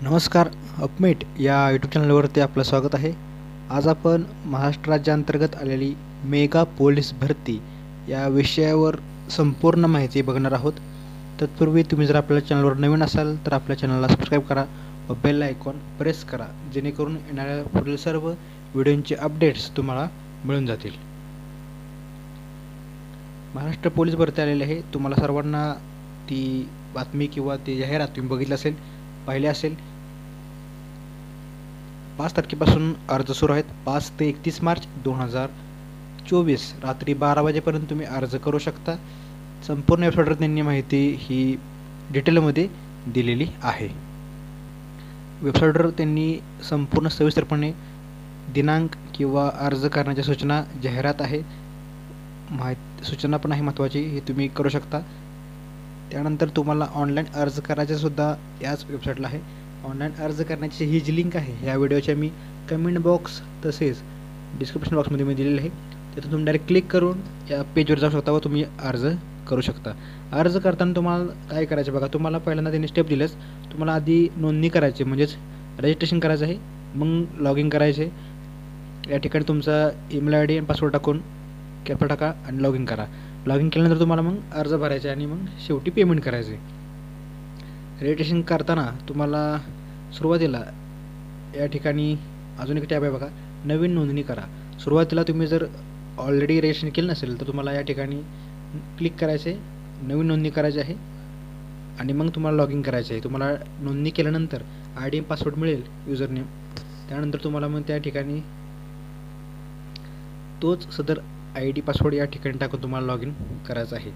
नमस्कार. अपमेट या यूट्यूब चॅनलवरती आपलं स्वागत आहे. आज आपण महाराष्ट्र राज्याअंतर्गत आलेली मेगा पोलीस भरती या विषयावर संपूर्ण माहिती बघणार आहोत. तत्पूर्वी तुम्ही जर आपल्या चॅनलवर नवीन असाल तर आपल्या चॅनलला सबस्क्राईब करा व बेल आयकॉन प्रेस करा, जेणेकरून येणाऱ्या पुढील सर्व व्हिडिओंचे अपडेट्स तुम्हाला मिळून जातील. महाराष्ट्र पोलीस भरती आलेली आहे. तुम्हाला सर्वांना ती बातमी किंवा ती जाहिरात तुम्ही बघितली असेल, पाहिले असेल. 5 तारखेपासून अर्ज सुरू आहेत. 5 ते 31 मार्च 2024 रात्री 12 वाजेपर्यंत तुम्ही अर्ज करू शकता. संपूर्ण वेबसाईटवर त्यांनी माहिती ही डिटेलमध्ये दिलेली आहे. वेबसाईटवर त्यांनी संपूर्ण सविस्तरपणे दिनांक किंवा अर्ज करण्याच्या सूचना, जाहिरात आहे, सूचना पण आहे महत्त्वाची, हे तुम्ही करू शकता. त्यानंतर तुम्हाला ऑनलाईन अर्ज करायचं सुद्धा याच वेबसाईटला आहे. ऑनलाईन अर्ज करण्याची ही जी लिंक आहे ह्या व्हिडिओच्या मी कमेंट बॉक्स तसेच डिस्क्रिप्शन बॉक्समध्ये मी दिलेली आहे. तिथून तुम्ही डायरेक्ट क्लिक करून या पेजवर जाऊ शकता व तुम्ही अर्ज करू शकता. अर्ज करताना तुम्हाला काय करायचं बघा, तुम्हाला पहिल्यांदा त्यांनी स्टेप दिलेच. तुम्हाला आधी नोंदणी करायची म्हणजेच रजिस्ट्रेशन करायचं आहे, मग लॉग इन करायचे. या ठिकाणी तुमचा ईमेल आय डी आणि पासवर्ड टाकून कॅप्चा टाका आणि लॉग इन करा. लॉग इन केल्यानंतर तुम्हाला मग अर्ज भरायचा आणि मग शेवटी पेमेंट करायचे. रजिस्ट्रेशन करताना तुम्हाला सुरुवातीला या ठिकाणी अजून एक टॅब आहे बघा, नवीन नोंदणी करा. सुरुवातीला तुम्ही जर ऑलरेडी रजिस्ट्रेशन केलं नसेल तर तुम्हाला या ठिकाणी क्लिक करायचे, नवीन नोंदणी करायची आहे आणि मग तुम्हाला लॉग इन करायचे आहे. तुम्हाला नोंदणी केल्यानंतर आय डी पासवर्ड मिळेल, युजर नेम. त्यानंतर तुम्हाला मग त्या ठिकाणी तोच सदर आय डी पासवर्ड या ठिकाणी टाकून तुम्हाला लॉग इन करायचं आहे.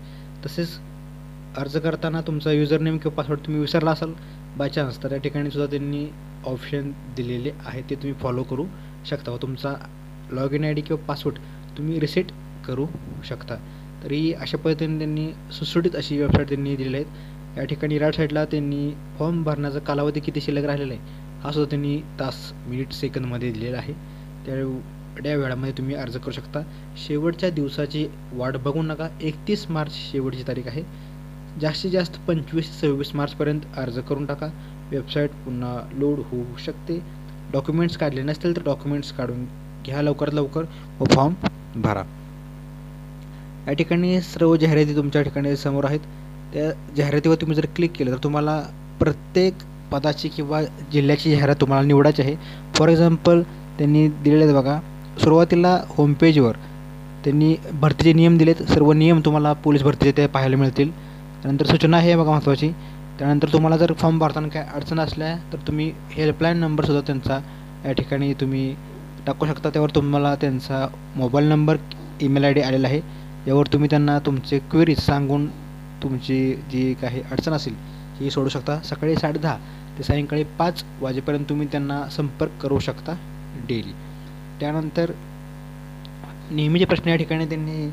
तसेच अर्ज करताना तुमचा युजर नेम किंवा पासवर्ड तुम्ही विसरला असाल बाय चान्स, तर या ठिकाणी सुद्धा त्यांनी ऑप्शन दिलेले आहे, ते तुम्ही फॉलो करू शकता व तुमचा लॉग इन आय डी किंवा पासवर्ड तुम्ही रिसेट करू शकता. तरी अशा पद्धतीने त्यांनी सुटसुटीत अशी वेबसाईट त्यांनी दिलेली आहेत. या ठिकाणी राईट साईडला त्यांनी फॉर्म भरण्याचा कालावधी किती शिल्लक राहिलेला आहे हा सुद्धा त्यांनी तास, मिनिट, सेकंदमध्ये दिलेला आहे. त्या वेळामध्ये तुम्ही अर्ज करू शकता. शेवटच्या दिवसाची वाट बघू नका. 31 मार्च शेवटची तारीख आहे. जास्तीत जास्त 25-26 मार्चपर्यंत अर्ज करून टाका. वेबसाईट पुन्हा लोड होऊ शकते. डॉक्युमेंट्स काढले नसतील तर डॉक्युमेंट्स काढून घ्या लवकरात लवकर व फॉर्म भरा. या ठिकाणी सर्व जाहिराती तुमच्या ठिकाणी समोर आहेत. त्या जाहिरातीवर तुम्ही जर क्लिक केलं तर तुम्हाला प्रत्येक पदाची किंवा जिल्ह्याची जाहिरात तुम्हाला निवडायची आहे. फॉर एक्झाम्पल त्यांनी दिलेले आहेत बघा, सुरुवातीला होमपेजवर त्यांनी भरतीचे नियम दिलेत. सर्व नियम तुम्हाला पोलीस भरतीचे ते पाहायला मिळतील. त्यानंतर सूचना आहे बघा महत्त्वाची. त्यानंतर तुम्हाला जर फॉर्म भरताना काय अडचण असल्या तर तुम्ही हेल्पलाईन नंबरसुद्धा त्यांचा या ठिकाणी तुम्ही टाकू शकता. त्यावर तुम्हाला त्यांचा mobile number, email I D आलेला आहे. यावर तुम्ही त्यांना तुमचे क्वेरीज सांगून तुमची जी काही अडचण असेल ही सोडू शकता. सकाळी 10:30 ते सायंकाळी 5 वाजेपर्यंत तुम्ही त्यांना संपर्क करू शकता डेली. त्यानंतर नेहमीचे प्रश्न या ठिकाणी त्यांनी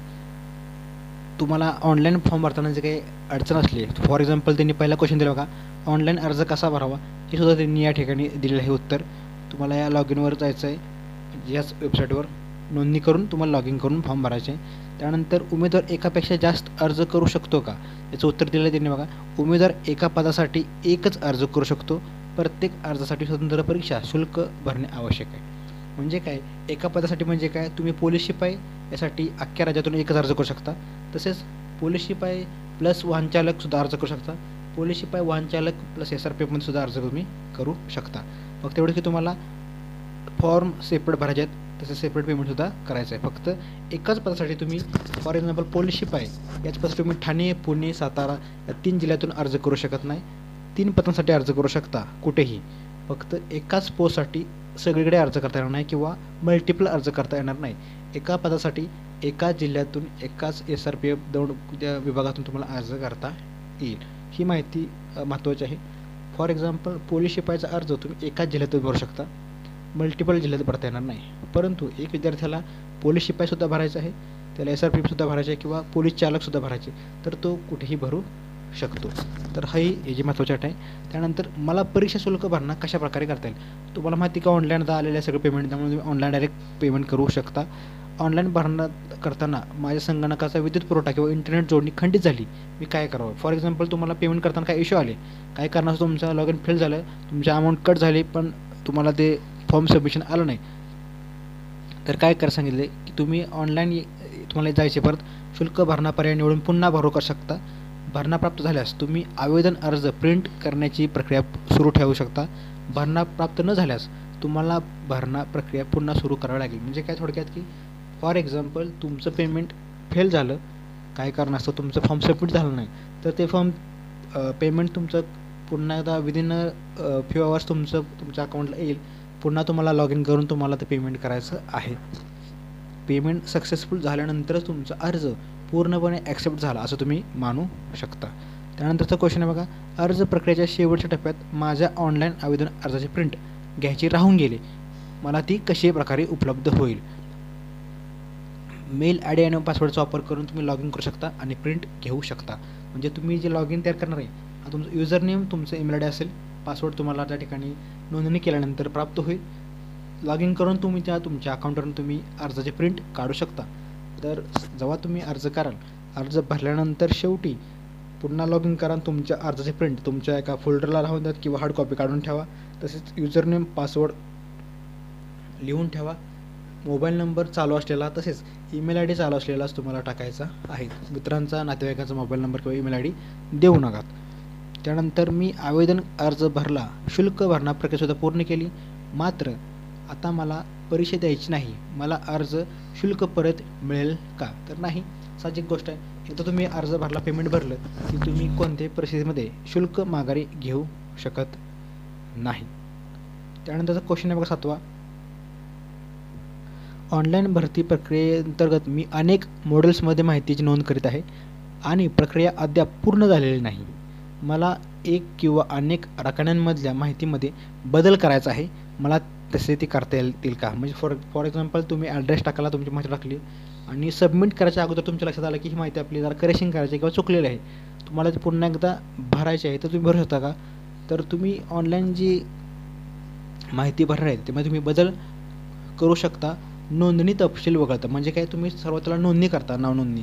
तुम्हाला ऑनलाईन फॉर्म भरताना जे काही अडचण असली, फॉर एक्झाम्पल त्यांनी पहिला क्वेश्चन दिला बघा, ऑनलाईन अर्ज कसा भरावा, हे सुद्धा त्यांनी या ठिकाणी दिलेलं आहे उत्तर. तुम्हाला या लॉग इनवर जायचं आहे, याच वेबसाईटवर नोंदणी करून तुम्हाला लॉग इन करून फॉर्म भरायचे आहे. त्यानंतर उमेदवार एकापेक्षा जास्त अर्ज करू शकतो का, याचं उत्तर दिलं आहे त्यांनी बघा. उमेदवार एका पदासाठी एकच अर्ज करू शकतो. प्रत्येक अर्जासाठी स्वतंत्र परीक्षा शुल्क भरणे आवश्यक आहे. म्हणजे काय, एका पदासाठी म्हणजे काय, तुम्ही पोलीस शिपाई यासाठी अख्ख्या राज्यातून एकच अर्ज करू शकता. तसेच पोलीस शिपाई प्लस वाहनचालक सुद्धा अर्ज करू शकता. पोलीस शिपाई, वाहनचालक प्लस SRPFमध्ये सुद्धा अर्ज तुम्ही करू शकता. फक्त एवढं की तुम्हाला फॉर्म सेपरेट भरायचे आहेत, तसेच सेपरेट पेमेंटसुद्धा करायचं आहे. फक्त एकाच पदासाठी तुम्ही, फॉर एक्झाम्पल पोलीस शिपाई याच पदासाठी तुम्ही ठाणे, पुणे, सातारा या 3 जिल्ह्यातून अर्ज करू शकत नाही. 3 पदांसाठी अर्ज करू शकता कुठेही. फक्त एकाच पोस्टसाठी सगळीकडे अर्ज करता येणार नाही किंवा मल्टिपल अर्ज करता येणार नाही. एका पदासाठी एकाच जिल्ह्यातून एकाच SRPF त्या विभागातून तुम्हाला अर्ज करता येईल. ही माहिती महत्त्वाची आहे. फॉर एक्झाम्पल पोलीस शिपाईचा अर्ज तुम्ही एकाच जिल्ह्यातून भरू शकता, मल्टिपल जिल्ह्यात भरता येणार नाही. परंतु एक विद्यार्थ्याला पोलीस शिपाईसुद्धा भरायचा आहे, त्याला SRPFसुद्धा भरायचे आहे किंवा पोलीस चालकसुद्धा भरायचे, तर तो कुठेही भरू शकतो. तर ही जी महत्त्वाची अट आहे. त्यानंतर मला परीक्षा शुल्क भरणा कशा प्रकारे करता येईल. तुम्हाला माहिती का ऑनलाईन आता आलेलं आहे सगळं पेमेंट, त्यामुळे तुम्ही ऑनलाईन डायरेक्ट पेमेंट करू शकता. ऑनलाईन भरणा करताना माझ्या संगणकाचा विद्युत पुरवठा किंवा इंटरनेट जोडणी खंडित झाली, मी काय करावं? फॉर एक्झाम्पल तुम्हाला पेमेंट करताना काही इश्यू आले, काही कारणास्तव तुमचं लॉग इन फेल झालं, तुमची अमाऊंट कट झाली, पण तुम्हाला ते फॉर्म सबमिशन आलं नाही, तर काय करा सांगितले की तुम्ही ऑनलाईन तुम्हाला जायचे, परत शुल्क भरणा पर्याय निवडून पुन्हा भरू करू शकता. भरणा प्राप्त झाल्यास तुम्ही आवेदन अर्ज प्रिंट करण्याची प्रक्रिया सुरू ठेवू शकता. भरणा प्राप्त न झाल्यास तुम्हाला भरणा प्रक्रिया पुन्हा सुरू करावी लागेल. म्हणजे काय थोडक्यात की फॉर एक्झाम्पल तुमचं पेमेंट फेल झालं, काय कारणास्तव तुमचं फॉर्म सबमिट झालं नाही, तर ते फॉर्म पेमेंट तुमचं पुन्हा एकदा विदिन फ्यू आवर्स तुमच्या अकाउंटला येईल. पुन्हा तुम्हाला लॉग इन करून तुम्हाला ते पेमेंट करायचं आहे. पेमेंट सक्सेसफुल झाल्यानंतरच तुमचा अर्ज पूर्णपणे ॲक्सेप्ट झाला असं तुम्ही मानू शकता. त्यानंतरचा क्वेश्चन आहे बघा, अर्ज प्रक्रियेच्या शेवटच्या टप्प्यात माझ्या ऑनलाईन आवेदन अर्जाची प्रिंट घ्यायची राहून गेली, मला ती कशा प्रकारे उपलब्ध होईल? मेल आय डी आणि पासवर्डचा वापर करून तुम्ही लॉग इन करू शकता आणि प्रिंट घेऊ शकता. म्हणजे तुम्ही जे लॉग इन तयार करणार आहे, तुमचं युजर नेम तुमचं ईमेल आय डी असेल, पासवर्ड तुम्हाला त्या ठिकाणी नोंदणी केल्यानंतर प्राप्त होईल. लॉग इन करून तुम्ही तुमच्या अकाउंटवरून तुम्ही अर्जाची प्रिंट काढू शकता. तर जेव्हा तुम्ही अर्ज कराल, अर्ज भरल्यानंतर शेवटी पुन्हा लॉग इन करा, तुमच्या अर्जाची प्रिंट तुमच्या एका फोल्डरला राहून द्या किंवा हार्ड कॉपी काढून ठेवा. तसेच युजर नेम पासवर्ड लिहून ठेवा. मोबाईल नंबर चालू असलेला तसेच ईमेल आय डी चालू असलेलाच तुम्हाला टाकायचा आहे. मित्रांचा, नातेवाईकांचा मोबाईल नंबर किंवा ईमेल आय डी देऊ नका. त्यानंतर मी आवेदन अर्ज भरला, शुल्क भरणा प्रक्रियासुद्धा पूर्ण केली, मात्र आता मला परीक्षा द्यायची नाही, मला अर्ज शुल्क परत मिळेल का? तर नाही, साहजिक गोष्ट आहे. एकदा तुम्ही अर्ज भरला, पेमेंट भरलं की तुम्ही कोणत्याही परिस्थितीमध्ये शुल्क माघारी घेऊ शकत नाही. त्यानंतरचा क्वेश्चन आहे बघा 7वा, ऑनलाईन भरती प्रक्रियेअंतर्गत मी अनेक मॉडेल्समध्ये माहितीची नोंद करीत आहे आणि प्रक्रिया अद्याप पूर्ण झालेली नाही. मला एक किंवा अनेक रकान्यांमधल्या माहितीमध्ये बदल करायचा आहे, मला तसे ती करता येतील का? म्हणजे फॉर एक्झाम्पल तुम्ही ॲड्रेस टाकला, तुमची माहिती टाकली आणि सबमिट करायच्या अगोदर तुमच्या लक्षात आलं की ही माहिती आपली जरा करेक्शन करायची किंवा चुकलेली आहे, तुम्हाला ती पुन्हा एकदा भरायची आहे, तर तुम्ही भरू शकता का? तर तुम्ही ऑनलाईन जी माहिती भरणार आहे त्यामध्ये तुम्ही बदल करू शकता. नोंदणी तपशील वगळता, म्हणजे काय, तुम्ही सर्वत्र नोंदणी करता, नाव नोंदणी,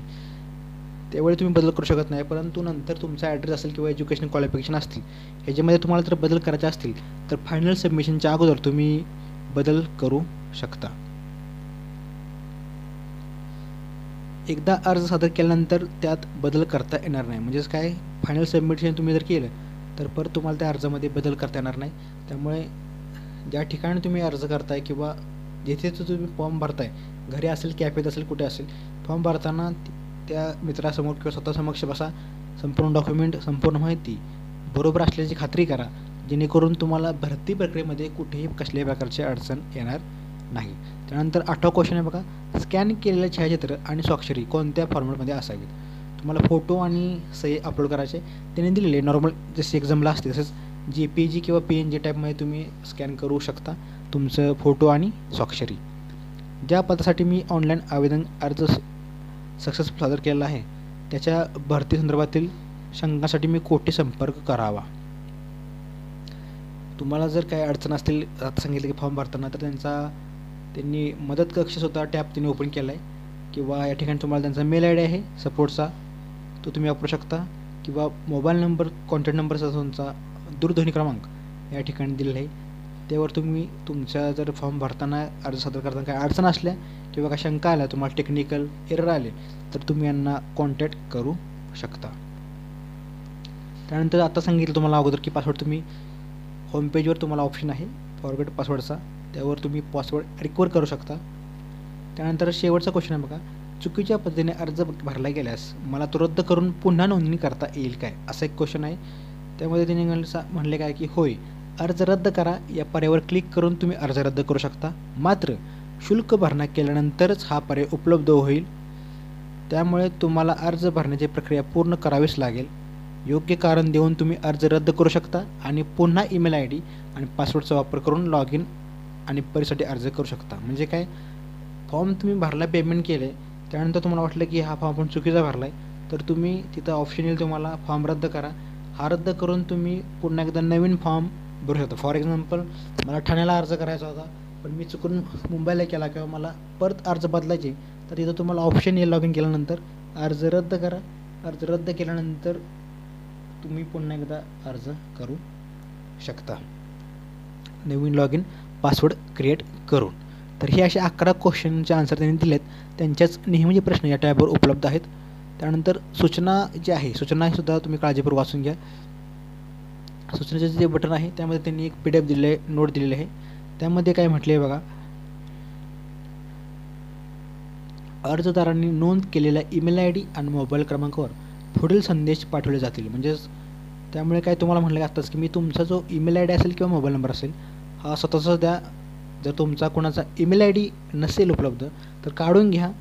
त्यावेळी तुम्ही बदल करू शकत नाही. परंतु नंतर तुमचा ॲड्रेस असेल किंवा एज्युकेशनल क्वालिफिकेशन असतील, ह्याच्यामध्ये तुम्हाला जर बदल करायचे असतील तर फायनल सबमिशनच्या अगोदर तुम्ही बदल करू शकता. एकदा अर्ज सादर केल्यानंतर त्यात बदल करता येणार नाही. म्हणजेच काय, फायनल सबमिशन तुम्ही जर केलं तर परत तुम्हाला त्या अर्जामध्ये बदल करता येणार नाही. त्यामुळे ज्या ठिकाणी तुम्ही अर्ज करताय किंवा जिथे तुम्ही फॉर्म भरताय, घरी असेल, कॅफेत असेल, कुठे असेल, फॉर्म भरताना त्या मित्रासमोर किंवा स्वतः समक्ष बसा, संपूर्ण डॉक्युमेंट, संपूर्ण माहिती बरोबर असल्याची खात्री करा, जेणेकरून तुम्हाला भरती प्रक्रियेमध्ये कुठेही कसल्याही प्रकारची अडचण येणार नाही. त्यानंतर 8वा क्वेश्चन आहे बघा, स्कॅन केलेले छायाचित्र आणि स्वाक्षरी कोणत्या फॉर्मॅटमध्ये असावीत? तुम्हाला फोटो आणि सही अपलोड करायचे, त्याने दिलेले नॉर्मल जसे एक्झामला असते तसेच JPG किंवा PNG टाईपमध्ये तुम्ही स्कॅन करू शकता तुमचं फोटो आणि स्वाक्षरी. ज्या पदासाठी मी ऑनलाईन आवेदन अर्ज सक्सेसफुल सादर केलेला आहे त्याच्या भरती संदर्भातील शंकांसाठी मी कोठे संपर्क करावा? तुम्हाला जर काही अडचण असतील, आता सांगितलं की फॉर्म भरताना, तर त्यांनी मदत कक्षसुद्धा टॅब त्यांनी ओपन केला आहे, किंवा या ठिकाणी तुम्हाला त्यांचा मेल आय डी आहे सपोर्टचा, तो तुम्ही वापरू शकता, किंवा मोबाईल नंबर, कॉन्टॅक्ट नंबरचा तुमचा दूरध्वनी क्रमांक या ठिकाणी दिलेला आहे. त्यावर तुम्ही तुमच्या जर फॉर्म भरताना, अर्ज सादर करताना काही अडचण असल्या किंवा काही शंका आल्या, तुम्हाला टेक्निकल एरर आले, तर तुम्ही यांना कॉन्टॅक्ट करू शकता. त्यानंतर आता सांगितलं तुम्हाला अगोदर की पासवर्ड तुम्ही होमपेजवर तुम्हाला ऑप्शन आहे फॉरगेट पासवर्डचा, त्यावर तुम्ही पासवर्ड रिकवर करू शकता. त्यानंतर शेवटचा क्वेश्चन आहे बघा, चुकीच्या पद्धतीने अर्ज भरला गेल्यास मला तो रद्द करून पुन्हा नोंदणी करता येईल काय? असा एक क्वेश्चन आहे. त्यामध्ये त्यांनी म्हणले काय की होय, अर्ज रद्द करा या पर्यायावर क्लिक करून तुम्ही अर्ज रद्द करू शकता, मात्र शुल्क भरणा केल्यानंतरच हा पर्याय उपलब्ध होईल. त्यामुळे तुम्हाला अर्ज भरण्याची प्रक्रिया पूर्ण करावीच लागेल. योग्य कारण देऊन तुम्ही अर्ज रद्द करू शकता आणि पुन्हा ईमेल आय डी आणि पासवर्डचा वापर करून लॉग इन आणि परीक्षेसाठी अर्ज करू शकता. म्हणजे काय, फॉर्म तुम्ही भरला, पेमेंट केले, त्यानंतर तुम्हाला वाटलं की हा फॉर्म आपण चुकीचा भरला आहे, तर तुम्ही तिथं ऑप्शन येईल तुम्हाला फॉर्म रद्द करा, हा रद्द करून तुम्ही पुन्हा एकदा नवीन फॉर्म भरू शकता. फॉर एक्झाम्पल मला ठाण्याला अर्ज करायचा होता, पण मी चुकून मुंबईला केला किंवा मला परत अर्ज बदलायचे, तर तिथं तुम्हाला ऑप्शन येईल लॉग इन केल्यानंतर अर्ज रद्द करा. अर्ज रद्द केल्यानंतर तुम्ही पुन्हा एकदा अर्ज करू शकता नवीन लॉग इन पासवर्ड क्रिएट करून. तर हे असे 11 क्वेश्चनचे आन्सर त्यांनी दिलेत. त्यांच्याच नेहमीचे प्रश्न या टॅबवर उपलब्ध आहेत. त्यानंतर सूचना जी आहे, सूचनासुद्धा तुम्ही काळजीपूर्वक वाचून घ्या. सूचनेचे जे बटन आहे त्यामध्ये त्यांनी एक PDF दिलेलं आहे, नोट दिलेली आहे. त्यामध्ये काय म्हटले आहे बघा, अर्जदारांनी नोंद केलेल्या ईमेल ID आणि मोबाईल क्रमांकावर पुढील संदेश पाठवले जातील. म्हणजेच त्यामुळे काय तुम्हाला म्हटलं आत्ताच की मी तुमचा जो ईमेल ID असेल किंवा मोबाईल नंबर असेल हा स्वतःचा द्या. जर तुमचा कोणाचा ईमेल ID नसेल उपलब्ध तर काढून घ्या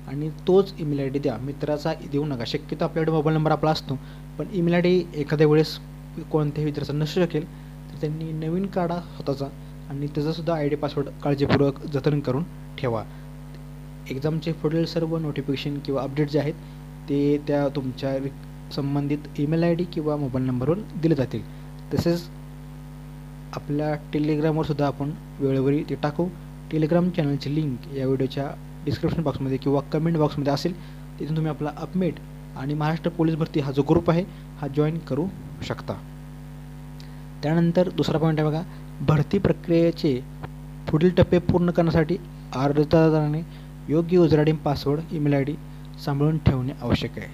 आणि तोच ईमेल ID द्या. मित्राचा देऊ नका. शक्यतो आपल्याकडे मोबाईल नंबर आपला असतो, पण ईमेल ID एखाद्या वेळेस कोणत्याही मित्राचा नसू शकेल, तर त्यांनी नवीन काढा स्वतःचा आणि त्याचासुद्धा ID पासवर्ड काळजीपूर्वक जतन करून ठेवा. एक्झामचे पुढील सर्व नोटिफिकेशन किंवा अपडेट जे आहेत ते त्या तुमच्या संबंधित ईमेल ID किंवा मोबाईल नंबरवर दिले जातील. तसेच आपल्या टेलिग्रामवर सुद्धा आपण वेळोवेळी ते टाकू. टेलिग्राम चॅनलची लिंक या व्हिडिओच्या डिस्क्रिप्शन बॉक्समध्ये किंवा कमेंट बॉक्समध्ये असेल. तिथून तुम्ही आपला अपमेट आणि महाराष्ट्र पोलीस भरती हा जो ग्रुप आहे हा जॉईन करू शकता. त्यानंतर दुसरा पॉईंट आहे बघा, भरती प्रक्रियेचे पुढील टप्पे पूर्ण करण्यासाठी अर्जदाराने योग्य user ID password email ID सांभाळून ठेवणे आवश्यक आहे.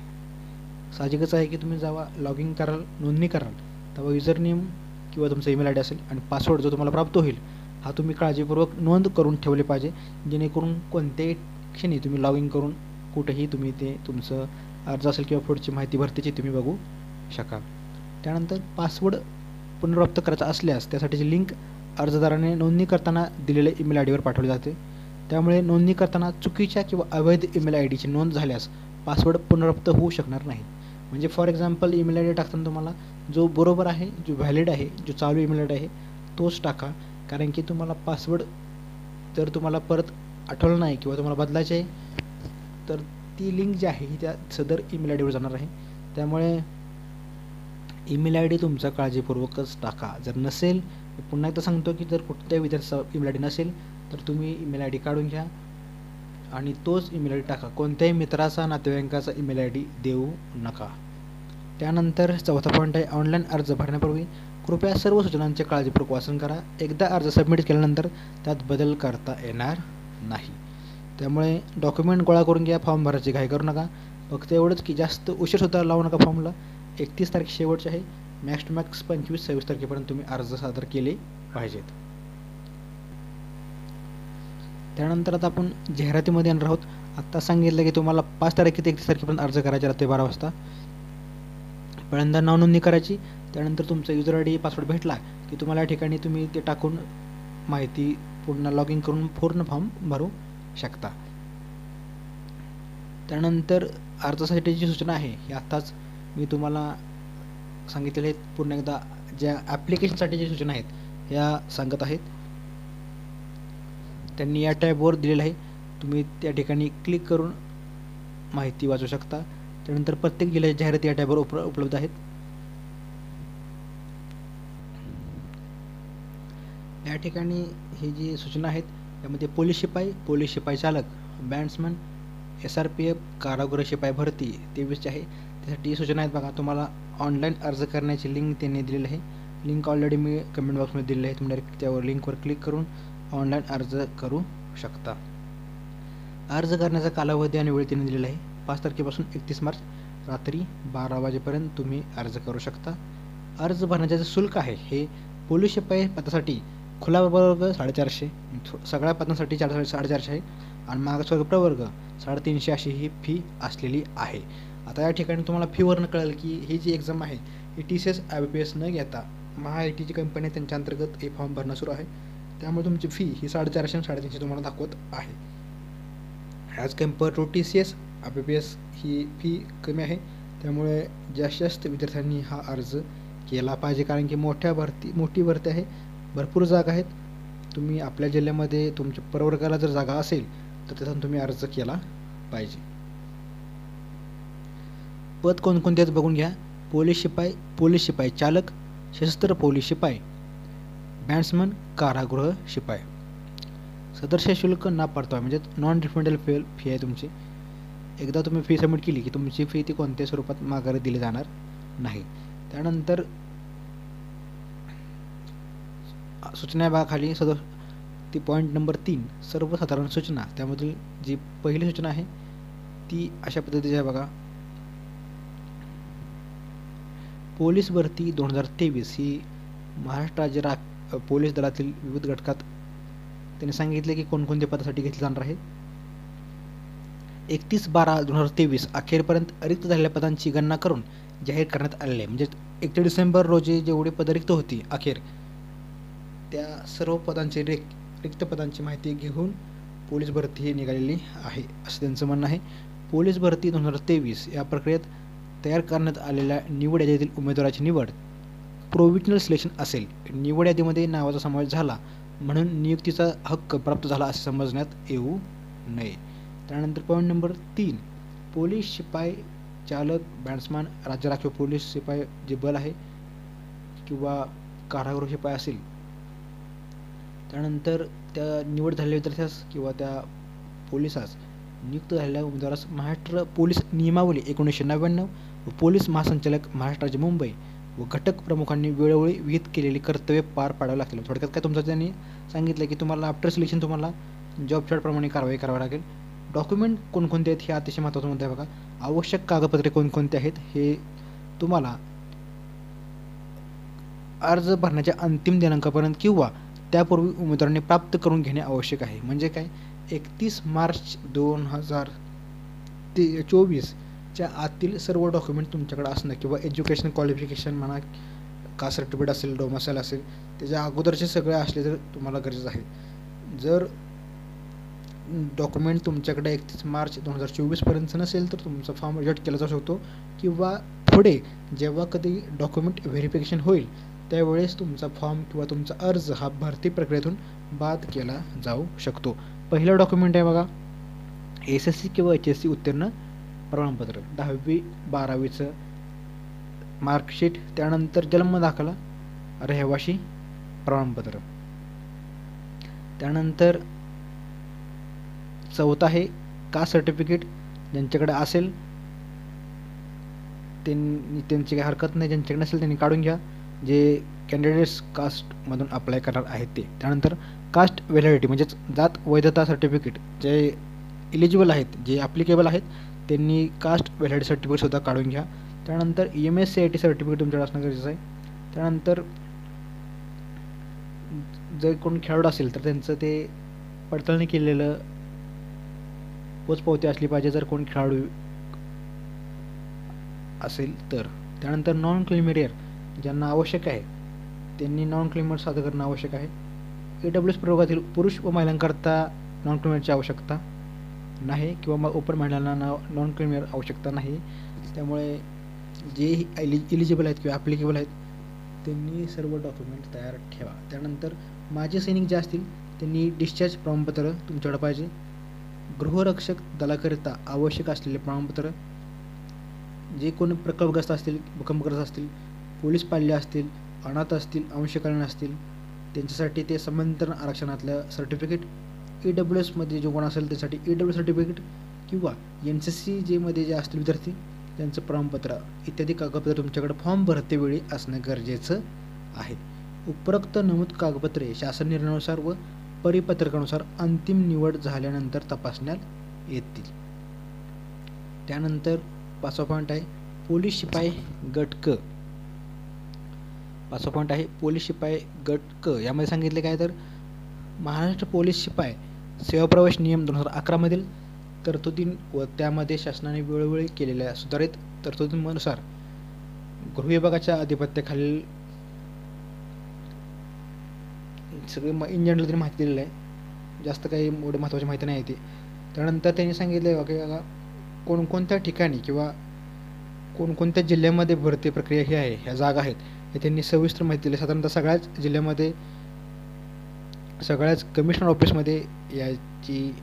साहजिकच आहे की तुम्ही जेव्हा लॉग इन कराल, नोंदणी कराल, तेव्हा युजर नेम किंवा तुमचा ईमेल ID असेल आणि पासवर्ड जो तुम्हाला प्राप्त होईल हा तुम्ही काळजीपूर्वक नोंद करून ठेवले पाहिजे, जेणेकरून कोणत्याही क्षणी तुम्ही लॉग इन करून कुठेही तुम्ही ते तुमचं अर्ज असेल किंवा पुढची माहिती भरतीची तुम्ही बघू शकाल. त्यानंतर पासवर्ड पुनर्प्राप्त करायचा असल्यास त्यासाठीची लिंक अर्जदाराने नोंदणी करताना दिलेल्या ईमेल ID वर पाठवली जाते. त्यामुळे नोंदणी करताना चुकीच्या किंवा अवैध ईमेल ID ची नोंद झाल्यास पासवर्ड पुनर्प्राप्त होऊ शकणार नाही. म्हणजे फॉर एक्झाम्पल ईमेल ID टाकताना तुम्हाला जो बरोबर आहे, जो व्हॅलिड आहे, जो चालू ईमेल ID आहे तोच टाका. कारण की तुम्हाला पासवर्ड जर तुम्हाला परत आठवलं नाही किंवा तुम्हाला बदलायचे आहे तर ती लिंक जी आहे ही त्या सदर ईमेल ID वर जाणार आहे. त्यामुळे ईमेल ID तुमचा काळजीपूर्वकच टाका. जर नसेल, पुन्हा एकदा सांगतो की जर कुठल्याही विद्यार्थ्याचा ईमेल ID नसेल तर तुम्ही ईमेल ID काढून घ्या आणि तोच ईमेल ID टाका. कोणत्याही मित्राचा, नातेवाईकाचा ईमेल ID देऊ नका. त्यानंतर चौथा पॉईंट आहे, ऑनलाईन अर्ज भरण्यापूर्वी कृपया सर्व सूचनांचे काळजीपूर्वक वाचन करा. एकदा अर्ज सबमिट केल्यानंतर त्यात बदल करता येणार नाही. त्यामुळे डॉक्युमेंट गोळा करून घ्या, फॉर्म भरायची घाई करू नका. फक्त एवढंच की जास्त उशीरसुद्धा लावू नका फॉर्मला. 31 तारीख शेवटची आहे. मॅक्स टू मॅक्स 25-26 तारखेपर्यंत तुम्ही अर्ज सादर केले पाहिजेत. त्यानंतर आता आपण जाहिरातीमध्ये येणार आहोत. आत्ता सांगितलं की तुम्हाला 5 तारखे ते 31 तारखेपर्यंत अर्ज करायचे रात्री 12 वाजता. पहिल्यांदा नाव नोंदणी करायची. त्यानंतर तुमचा युजर ID पासवर्ड भेटला की तुम्हाला या ठिकाणी तुम्ही ते टाकून माहिती पुन्हा लॉग इन करून पूर्ण फॉर्म भरू शकता. त्यानंतर अर्जासाठीची सूचना आहे ही आत्ताच मी तुम्हाला सांगितलेले आहेत. पुन्हा एकदा ज्या ॲप्लिकेशनसाठीच्या सूचना आहेत ह्या सांगत आहेत. त्यांनी या टॅबवर दिलेलं आहे. तुम्ही त्या ठिकाणी क्लिक करून माहिती वाचू शकता. त्यानंतर प्रत्येक जिल्ह्याच्या जाहिराती या टॅबवर उपलब्ध आहेत. या ठिकाणी ही जी सूचना आहेत यामध्ये पोलीस शिपाई चालक, बँड्समन, SRPF, कारागृह शिपाई भरती 23 आहे. त्यासाठी सूचना आहेत बघा. तुम्हाला ऑनलाईन अर्ज करण्याची लिंक त्यांनी दिलेली आहे. लिंक ऑलरेडी मी कमेंट बॉक्समध्ये दिलेली आहे. तुम्ही डायरेक्ट त्यावर लिंकवर क्लिक करून ऑनलाईन अर्ज करू शकता. अर्ज करण्याचा कालावधी आणि वेळ त्यांनी दिलेला आहे. 5 तारखेपासून 31 मार्च रात्री 12 वाजेपर्यंत तुम्ही अर्ज करू शकता. अर्ज भरण्याचे जे शुल्क आहे हे पोलीस शिपाई पदासाठी खुला वर्ग 450, सगळ्या पदांसाठी 450 आहे आणि मागासवर्ग प्रवर्ग 350 अशी ही फी असलेली आहे. आता या ठिकाणी तुम्हाला फीवरनं कळेल की ही जी एक्झाम आहे ही TCS IBPS न घेता महाआयटीची कंपनी त्यांच्या अंतर्गत हे फॉर्म भरणं सुरू आहे. त्यामुळे तुमची फी ही 450 आणि 350 तुम्हाला दाखवत आहे. As compare to TCS IBPS ही फी कमी आहे. त्यामुळे जास्तीत जास्त विद्यार्थ्यांनी हा अर्ज केला पाहिजे. कारण की मोठी भरती आहे, भरपूर जागा आहेत. तुम्ही आपल्या जिल्ह्यामध्ये तुमच्या प्रवर्गाला जर जागा असेल तर त्यातून तुम्ही अर्ज केला पाहिजे. पद कोणकोणते आहेत बघून घ्या. पोलीस शिपाई चालक, सशस्त्र पोलीस शिपाई, बँड्समन, कारागृह शिपाई. सदरचे शुल्क ना परतावा म्हणजे नॉन रिफंडेबल फी आहे तुमची. एकदा तुम्ही फी सबमिट केली की तुमची फी ती कोणत्याही स्वरूपात माघारी दिली जाणार नाही. त्यानंतर सूचना भागाखाली ती पॉईंट नंबर 3 सर्वसाधारण सूचना. त्यामधील जी पहिली सूचना आहे ती अशा पद्धतीची आहे बघा. पोलीस भरती 2023 ही महाराष्ट्र राज्य पोलीस दलातील विविध घटकात त्यांनी सांगितले की कोणकोणत्या पदासाठी घेतले जाणार आहे. 31/12/2023 अखेरपर्यंत रिक्त झालेल्या पदांची गणना करून जाहीर करण्यात आलेले आहे. म्हणजे 31 डिसेंबर रोजी जेवढी पदं रिक्त होती अखेर, त्या सर्व पदांची रिक्त पदांची माहिती घेऊन पोलीस भरती ही निघालेली आहे असं त्यांचं म्हणणं आहे. पोलीस भरती 2023 या प्रक्रियेत तयार करण्यात आलेल्या निवड यादीतील उमेदवाराची निवड प्रोव्हिजनल सिलेक्शन असेल. निवड यादीमध्ये नावाचा समावेश झाला म्हणून नियुक्तीचा हक्क प्राप्त झाला असे समजण्यात येऊ नये. त्यानंतर पॉईंट नंबर 3 पोलीस शिपाई चालक बॅट्समॅन राज्य राखीव पोलीस शिपाई जे बल आहे किंवा कारागृह शिपाई असेल, त्यानंतर त्या निवड झालेल्या विद्यार्थ्यास किंवा त्या पोलिसास नियुक्त झालेल्या उमेदवारास महाराष्ट्र पोलीस नियमावली 1999 व पोलीस महासंचालक महाराष्ट्र राज्य मुंबई व घटक प्रमुखांनी वेळोवेळी विहित केलेली कर्तव्ये पार पाडावी लागतील. थोडक्यात काय तुमचं त्यांनी सांगितलं की तुम्हाला आफ्टर सिलेक्शन तुम्हाला जॉब चार्टप्रमाणे कारवाई करावी लागेल. डॉक्युमेंट कोणकोणते आहेत हे अतिशय महत्त्वाचं मुद्दा आहे बघा. आवश्यक कागदपत्रे कोणकोणते आहेत हे तुम्हाला अर्ज भरण्याच्या अंतिम दिनांकापर्यंत किंवा त्यापूर्वी उमेदवारांनी प्राप्त करून घेणे आवश्यक आहे. म्हणजे काय 31 मार्च 2024च्या आतील सर्व डॉक्युमेंट तुमच्याकडे असणं किंवा एज्युकेशन क्वालिफिकेशन म्हणा, कास्ट सर्टिफिकेट असेल, डोमिसाईल असेल, त्याच्या अगोदरचे सगळे असले तर तुम्हाला गरजेचं आहे. जर डॉक्युमेंट तुमच्याकडे 31 मार्च 2024पर्यंत नसेल तर तुमचा फॉर्म रिजेक्ट केला जाऊ शकतो किंवा पुढे जेव्हा कधी डॉक्युमेंट व्हेरिफिकेशन होईल त्यावेळेस तुमचा फॉर्म किंवा तुमचा अर्ज हा भरती प्रक्रियेतून बाद केला जाऊ शकतो. पहिलं डॉक्युमेंट आहे बघा SSC किंवा HSC उत्तीर्ण प्रमाणपत्र, 10वी-12वीचं मार्कशीट, त्यानंतर जन्म दाखला, रहिवाशी प्रमाणपत्र. त्यानंतर चौथा आहे कास्ट सर्टिफिकेट. ज्यांच्याकडे असेल त्यांची काही हरकत नाही, ज्यांच्याकडे नसेल त्यांनी काढून घ्या, जे कॅन्डिडेट्स कास्टमधून अप्लाय करणार आहेत ते. त्यानंतर कास्ट व्हॅलिडिटी म्हणजेच जात वैधता सर्टिफिकेट, जे इलिजिबल आहेत, जे ॲप्लिकेबल आहेत त्यांनी कास्ट व्हॅलिडिटी सर्टिफिकेटसुद्धा काढून घ्या. त्यानंतर MSCIT सर्टिफिकेट तुमच्याकडे असणं गरजेचं आहे. त्यानंतर जर कोण खेळाडू असेल तर त्यांचं ते पडताळणी केलेलं पोचपावती असली पाहिजे जर कोण खेळाडू असेल तर. त्यानंतर नॉन क्लेमेरियर ज्यांना आवश्यक आहे त्यांनी नॉन क्लेमर सादर करणं आवश्यक आहे. AWS प्रयोगातील पुरुष व महिलांकरता नॉन क्लेमरची आवश्यकता नाही किंवा मग ओपन महिलांना नॉन क्लेमर आवश्यकता नाही. त्यामुळे जे इलिजिबल आहेत किंवा ॲप्लिकेबल आहेत त्यांनी सर्व डॉक्युमेंट तयार ठेवा. त्यानंतर माजी सैनिक जे असतील त्यांनी डिस्चार्ज प्रमाणपत्र तुमच्याकडे पाहिजे. गृहरक्षक दलाकरिता आवश्यक असलेले प्रमाणपत्र, जे कोणी प्रकल्पग्रस्त असतील, भूकंपग्रस्त असतील, पोलीस पाल्य असतील, अनाथ असतील, अंशकालीन असतील त्यांच्यासाठी ते समांतर आरक्षणातलं सर्टिफिकेट, AWS मध्ये जो कोण असेल त्यासाठी AWS सर्टिफिकेट किंवा NCC जे मध्ये जे असतील विद्यार्थी त्यांचं प्रमाणपत्र इत्यादी कागदपत्रे तुमच्याकडे फॉर्म भरतेवेळी असणं गरजेचं आहे. उपरोक्त नमूद कागदपत्रे शासन निर्णयानुसार व परिपत्रकानुसार अंतिम निवड झाल्यानंतर तपासण्यात येतील. त्यानंतर 5वा पॉईंट आहे पोलीस शिपाई गट क. 5वा पॉईंट आहे पोलीस शिपाई गट क. यामध्ये सांगितले काय तर महाराष्ट्र पोलीस शिपाई सेवा प्रवेश नियम 2011 मधील तरतुदी व त्यामध्ये शासनाने वेळोवेळी केलेल्या सुधारित तरतुदींनुसार गृह विभागाच्या अधिपत्याखालील सगळे इन जनरल तरी माहिती दिलेलं आहे, जास्त काही एवढी महत्त्वाची माहिती नाही आहे ती. त्यानंतर त्यांनी सांगितलं की कोणकोणत्या ठिकाणी किंवा कोणकोणत्या जिल्ह्यामध्ये भरती प्रक्रिया ही आहे, ह्या जागा आहेत हे त्यांनी सविस्तर माहिती दिली. साधारणतः सगळ्याच जिल्ह्यामध्ये सगळ्याच कमिशनर ऑफिसमध्ये याची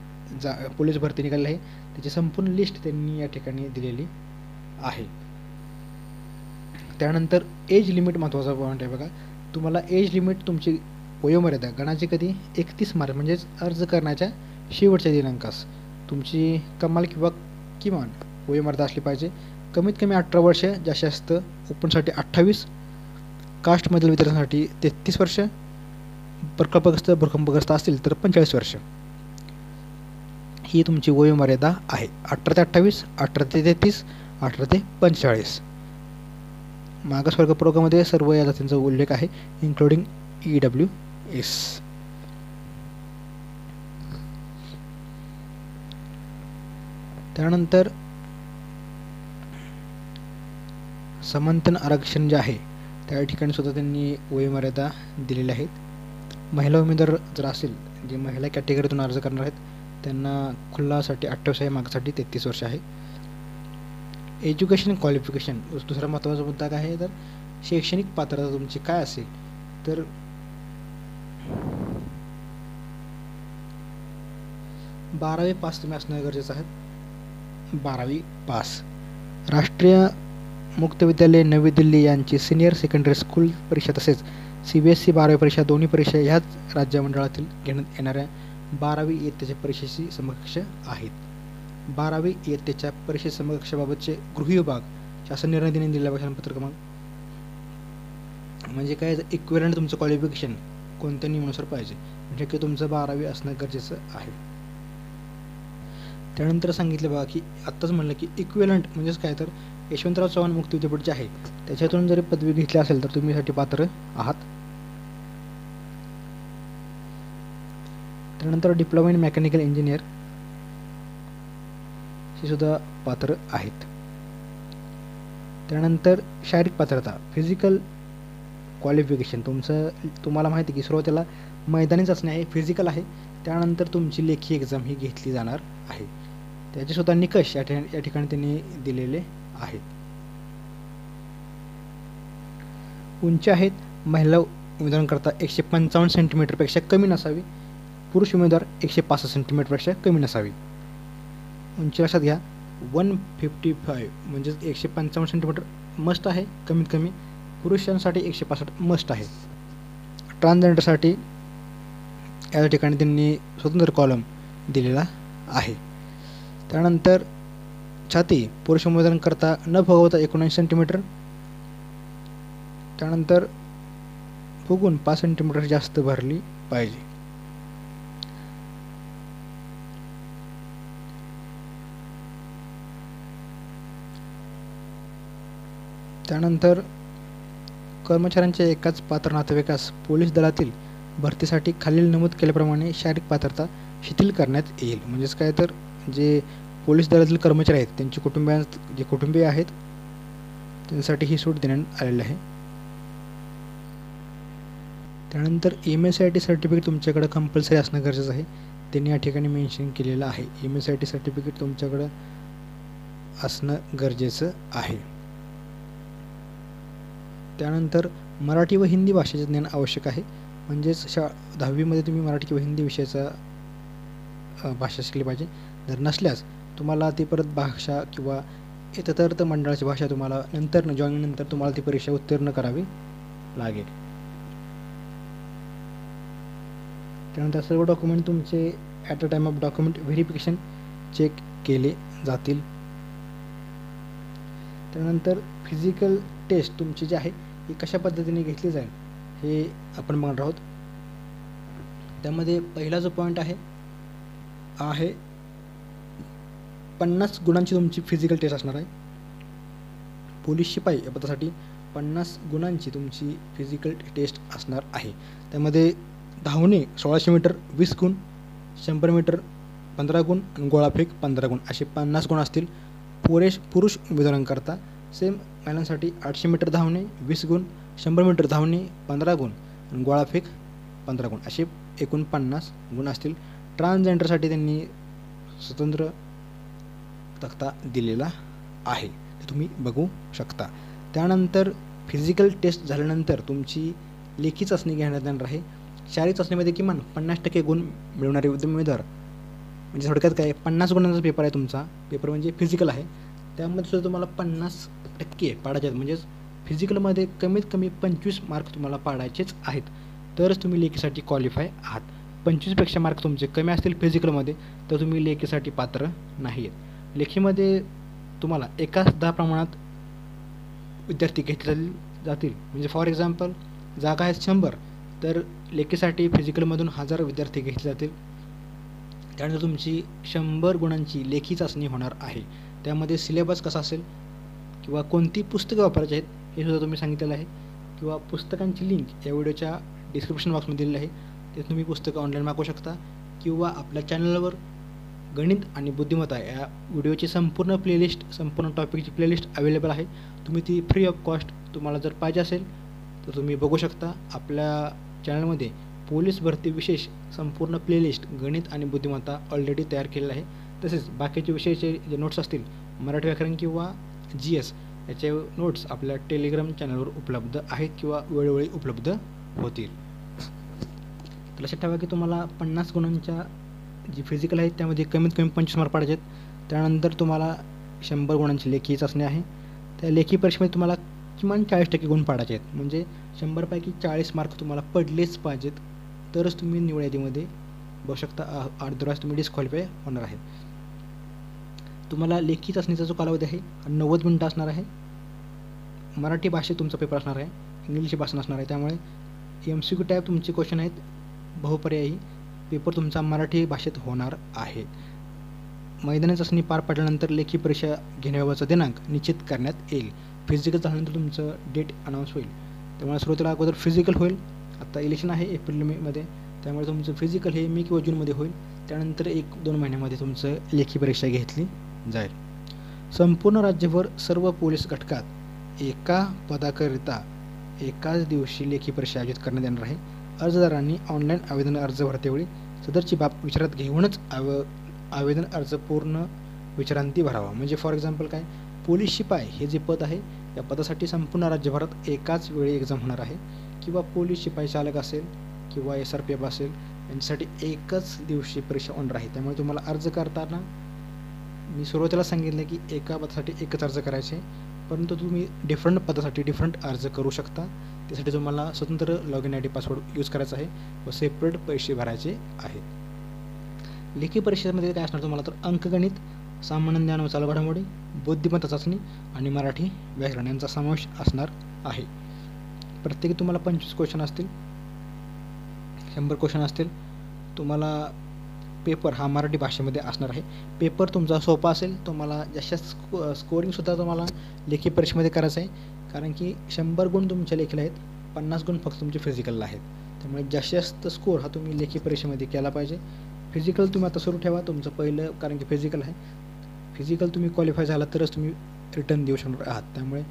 पोलीस भरती निघाली आहे. त्याची संपूर्ण लिस्ट त्यांनी या ठिकाणी दिलेली आहे. त्यानंतर एज लिमिट महत्त्वाचा पॉईंट आहे बघा. तुम्हाला एज लिमिट तुमची वयोमर्यादा गणाची कधी 31 मार्च म्हणजेच अर्ज करण्याच्या शेवटच्या दिनांकास तुमची कमाल किंवा किमान वयोमर्यादा असली पाहिजे. कमीत कमी 18 वर्ष जास्त, ओपनसाठी 28, कास्टमधील वितरणासाठी 33 वर्ष, प्रकल्पग्रस्त भूकंपग्रस्त असतील तर 45 वर्ष ही तुमची वयोमर्यादा आहे. 18 ते 28, 18 ते 33, 18 ते 45. मागासवर्ग प्रवर्गामध्ये सर्व या जातींचा उल्लेख आहे, इन्क्लुडिंग EWS. त्यानंतर समंतन आरक्षण जे आहे त्या ठिकाणी सुद्धा त्यांनी वयोमर्यादा दिलेल्या आहेत. महिला उमेदवार जर असेल, जे महिला कॅटेगरीतून अर्ज करणार आहेत त्यांना खुल्लासाठी 28 आहे, मागासाठी 33 वर्ष आहे. एज्युकेशन क्वालिफिकेशन दुसरा महत्त्वाचा मुद्दा काय आहे तर शैक्षणिक पात्रता तुमची काय असेल तर 12वी पास तुम्ही असणं गरजेचं आहे. 12वी पास. राष्ट्रीय मुक्त विद्यालय नवी दिल्ली यांची सिनियर सेकंडरी स्कूल परीक्षा तसेच CBSE 12वी परीक्षा दोन्ही परीक्षा ह्याच राज्यमंडळातील घेण्यात येणाऱ्या 12वी इयत्तेच्या परीक्षेशी समकक्ष आहेत. 12वी इयत्तेच्या परीक्षेसमकक्षाबाबतचे गृह विभाग शासन निर्णय देणे दिलेल्या भाषणपत्र क्रमांक म्हणजे काय इक्विव्हॅलंट तुमचं क्वालिफिकेशन कोणत्या नियमानुसार पाहिजे म्हणजे की तुमचं 12वी असणं गरजेचं आहे. त्यानंतर सांगितलं बघा की आत्ताच म्हणलं की इक्विव्हॅलंट म्हणजेच काय तर यशवंतराव चव्हाण मुक्त विद्यापीठ जे आहे त्याच्यातून जरी पदवी घेतली असेल तर तुम्ही यासाठी पात्र आहात. त्यानंतर डिप्लोमा इन मेकॅनिकल इंजिनियर हे सुद्धा पात्र आहेत. त्यानंतर शारीरिक पात्रता फिजिकल क्वालिफिकेशन तुम्हाला माहिती आहे की सुरुवातीला मैदानी चाचणी आहे, फिजिकल आहे, त्यानंतर तुमची लेखी एक्झाम ही घेतली जाणार आहे. त्याचे सुद्धा निकष या ठिकाणी त्यांनी दिलेले आहेत. उंची आहेत महिला उमेदवारांकरता 155 सेंटीमीटरपेक्षा कमी नसावी, पुरुष उमेदवार 165 सेंटीमीटरपेक्षा कमी नसावी. उंची लक्षात घ्या 155 म्हणजेच 155 सेंटीमीटर मस्ट आहे कमीत कमी, पुरुषांसाठी 165 मस्ट आहे. ट्रान्सजेंडरसाठी या ठिकाणी त्यांनी स्वतंत्र कॉलम दिलेला आहे. त्यानंतर छाती पुरुष उमेदवारांकरता न फुगवता 19 सेंटीमीटर, त्यानंतर फुगून 5 सेंटीमीटर जास्त भरली पाहिजे. त्यानंतर कर्मचाऱ्यांच्या एकाच पात्र नातेवाईकास पोलीस दलातील भरतीसाठी खालील नमूद केल्याप्रमाणे शारीरिक पात्रता शिथिल करण्यात येईल. म्हणजेच काय तर जे पोलीस दलातील कर्मचारी आहेत त्यांची कुटुंबीय आहेत त्यांच्यासाठी ही सूट देण्यात आलेली आहे. त्यानंतर MSIT सर्टिफिकेट तुमच्याकडे कंपल्सरी असणं गरजेचं आहे, त्यांनी या ठिकाणी मेन्शन केलेलं आहे. MSIT सर्टिफिकेट तुमच्याकडं असणं गरजेचं आहे. त्यानंतर मराठी व हिंदी भाषेचे ज्ञान आवश्यक आहे, म्हणजेच 10वीमध्ये तुम्ही मराठी किंवा हिंदी विषयाचा भाषा शिकली पाहिजे. जर नसल्यास तुम्हाला ती परत भाषा किंवा इतर मंडळाची भाषा तुम्हाला नंतर जॉईनिंगनंतर तुम्हाला ती परीक्षा उत्तीर्ण करावी लागेल. त्यानंतर सर्व डॉक्युमेंट तुमचे at a time of document verification check केले जातील. त्यानंतर फिजिकल टेस्ट तुमची जी आहे ही कशा पद्धतीने घेतली जाईल हे आपण बघणार आहोत. त्यामध्ये पहिला जो पॉईंट आहे 50 गुणांची तुमची फिजिकल टेस्ट असणार आहे. पोलीस शिपाई या पदासाठी 50 गुणांची तुमची फिजिकल टेस्ट असणार आहे. त्यामध्ये धावणे 1600 मीटर 20 गुण, 100 मीटर 15 गुण आणि गोळाफेक 15 गुण असे 50 गुण असतील. पुरुष उमेदवारांकरता सेम महिलांसाठी 800 मीटर धावणे 20 गुण, 100 मीटर धावणे 15 गुण आणि गोळाफेक 15 गुण असे एकूण 50 गुण असतील. ट्रान्सजेंडरसाठी त्यांनी स्वतंत्र तक्ता दिलेला आहे, ते तुम्ही बघू शकता. त्यानंतर फिजिकल टेस्ट झाल्यानंतर तुमची लेखी चाचणी घेण्यात येणार आहे. शारीरिक चाचणीमध्ये किमान 50% गुण मिळवणारे उमेदवार म्हणजे थोडक्यात काय 50 गुणांचा पेपर आहे तुमचा. पेपर म्हणजे फिजिकल आहे, त्यामध्ये सुद्धा तुम्हाला 50% पाडायचे आहेत. म्हणजेच फिजिकलमध्ये कमीत कमी 25 मार्क तुम्हाला पाडायचेच आहेत. तरच तुम्ही लेखीसाठी क्वालिफाय आहात. 25पेक्षा मार्क तुमचे कमी असतील फिजिकलमध्ये तर तुम्ही लेखीसाठी पात्र नाही आहेत. लेखीमध्ये तुम्हाला एकाच 10 प्रमाणात विद्यार्थी घेतले जातील. म्हणजे फॉर एक्झाम्पल जागा आहेत 100 तर लेखीसाठी फिजिकलमधून 1000 विद्यार्थी घेतले जातील. त्यानंतर तुमची 100 गुणांची लेखी चाचणी होणार आहे. त्यामध्ये सिलेबस कसा असेल किंवा कोणती पुस्तकं वापरायची आहेत हे सुद्धा तुम्ही सांगितलेलं आहे, किंवा पुस्तकांची लिंक या व्हिडिओच्या डिस्क्रिप्शन बॉक्समध्ये दिलेली आहे. ते तुम्ही पुस्तकं ऑनलाईन मागवू शकता, किंवा आपल्या चॅनलवर गणित आणि बुद्धिमत्ता या व्हिडिओची संपूर्ण प्लेलिस्ट, संपूर्ण टॉपिकची प्लेलिस्ट अवेलेबल आहे. तुम्ही ती फ्री ऑफ कॉस्ट तुम्हाला जर पाहिजे असेल तर तुम्ही बघू शकता. आपल्या चॅनलमध्ये पोलीस भरती विशेष संपूर्ण प्लेलिस्ट गणित आणि बुद्धिमत्ता ऑलरेडी तयार केलेलं आहे. तसेच बाकीचे विषयाचे जे नोट्स असतील मराठी व्याकरण किंवा GS याचे नोट्स आपल्या टेलिग्राम चॅनलवर उपलब्ध आहेत किंवा वेळोवेळी उपलब्ध होतील. तर लक्षात ठेवा की तुम्हाला 50 गुणांच्या जी फिजिकल आहे त्यामध्ये कमीत कमी 25 मार्क पाडायचे आहेत. त्यानंतर तुम्हाला 100 गुणांची लेखी चाचणी आहे. त्या लेखी परीक्षेमध्ये तुम्हाला किमान 40% गुण पाडायचे आहेत. म्हणजे 100पैकी 40 मार्क तुम्हाला पडलेच पाहिजेत तरच तुम्ही निवड यादीमध्ये बघू शकता. अदरवाईज तुम्ही डिस्क्वालिफाय होणार आहे. तुम्हाला लेखी चाचणीचा जो कालावधी आहे 90 मिनिटं असणार आहे. मराठी भाषेत तुमचा पेपर असणार आहे, इंग्लिश भाषा असणार आहे. त्यामुळे MCQ टाईप तुमचे क्वेश्चन आहेत बहुपर्यायी. पेपर तुमचा मराठी भाषेत होणार आहे. मैदानी चाचणी पार पडल्यानंतर लेखी परीक्षा घेण्याबाबतचा दिनांक निश्चित करण्यात येईल. फिजिकल झाल्यानंतर तुमचं डेट अनाऊन्स होईल. त्यामुळे सुरुवातीला अगोदर फिजिकल होईल. आता इलेक्शन आहे एप्रिल मेमध्ये, त्यामुळे तुमचं फिजिकल हे मे किंवा जूनमध्ये होईल. त्यानंतर 1-2 महिन्यामध्ये तुमचं लेखी परीक्षा घेतली जाईल. संपूर्ण राज्यभर सर्व पोलीस घटकात एका पदाकरिता एकाच दिवशी लेखी परीक्षा आयोजित करण्यात येणार आहे. अर्जदारांनी ऑनलाईन आवेदन अर्ज भरतेवेळी सदरची बाब विचारात घेऊनच आवेदन अर्ज पूर्ण विचारांती भरावा. म्हणजे फॉर एक्झाम्पल काय, पोलीस शिपाई हे जे पद आहे या पदासाठी संपूर्ण राज्यभरात एकाच वेळी एक्झाम होणार आहे, किंवा पोलीस शिपाई चालक असेल किंवा SRPF असेल यांच्यासाठी एकच दिवशी परीक्षा होणार आहे. त्यामुळे तुम्हाला अर्ज करताना मी सुरुवातीला सांगितलं की एका पदासाठी एकच अर्ज करायचे, परंतु तुम्ही डिफरंट पदासाठी डिफरंट अर्ज करू शकता. त्यासाठी तुम्हाला स्वतंत्र लॉगिन ID पासवर्ड यूज करायचा आहे व सेपरेट पैसे भरायचे आहेत. लेखी परीक्षेमध्ये काय असणार तुम्हाला तर अंकगणित, सामान्य ज्ञान व चालू घडामोडी, बुद्धिमत्ता चाचणी आणि मराठी व्याकरण यांचा समावेश असणार आहे. प्रत्येकी तुम्हाला 25 क्वेश्चन असतील, 100 क्वेश्चन असतील. तुम्हाला पेपर हा मराठी भाषेमध्ये असणार आहे. पेपर तुमचा सोपा असेल. तुम्हाला जास्त स्कोरिंगसुद्धा तुम्हाला लेखी परीक्षेमध्ये करायचं आहे, कारण की 100 गुण तुमच्या लेखीला आहेत, 50 गुण फक्त तुमचे फिजिकलला आहेत. त्यामुळे जास्त स्कोर हा तुम्ही लेखी परीक्षेमध्ये केला पाहिजे. फिजिकल तुम्ही आता सुरू ठेवा तुमचं पहिलं, कारण की फिजिकल आहे. फिजिकल तुम्ही क्वालिफाय झाला तरच तुम्ही रिटर्न देऊ शकणार आहात. त्यामुळे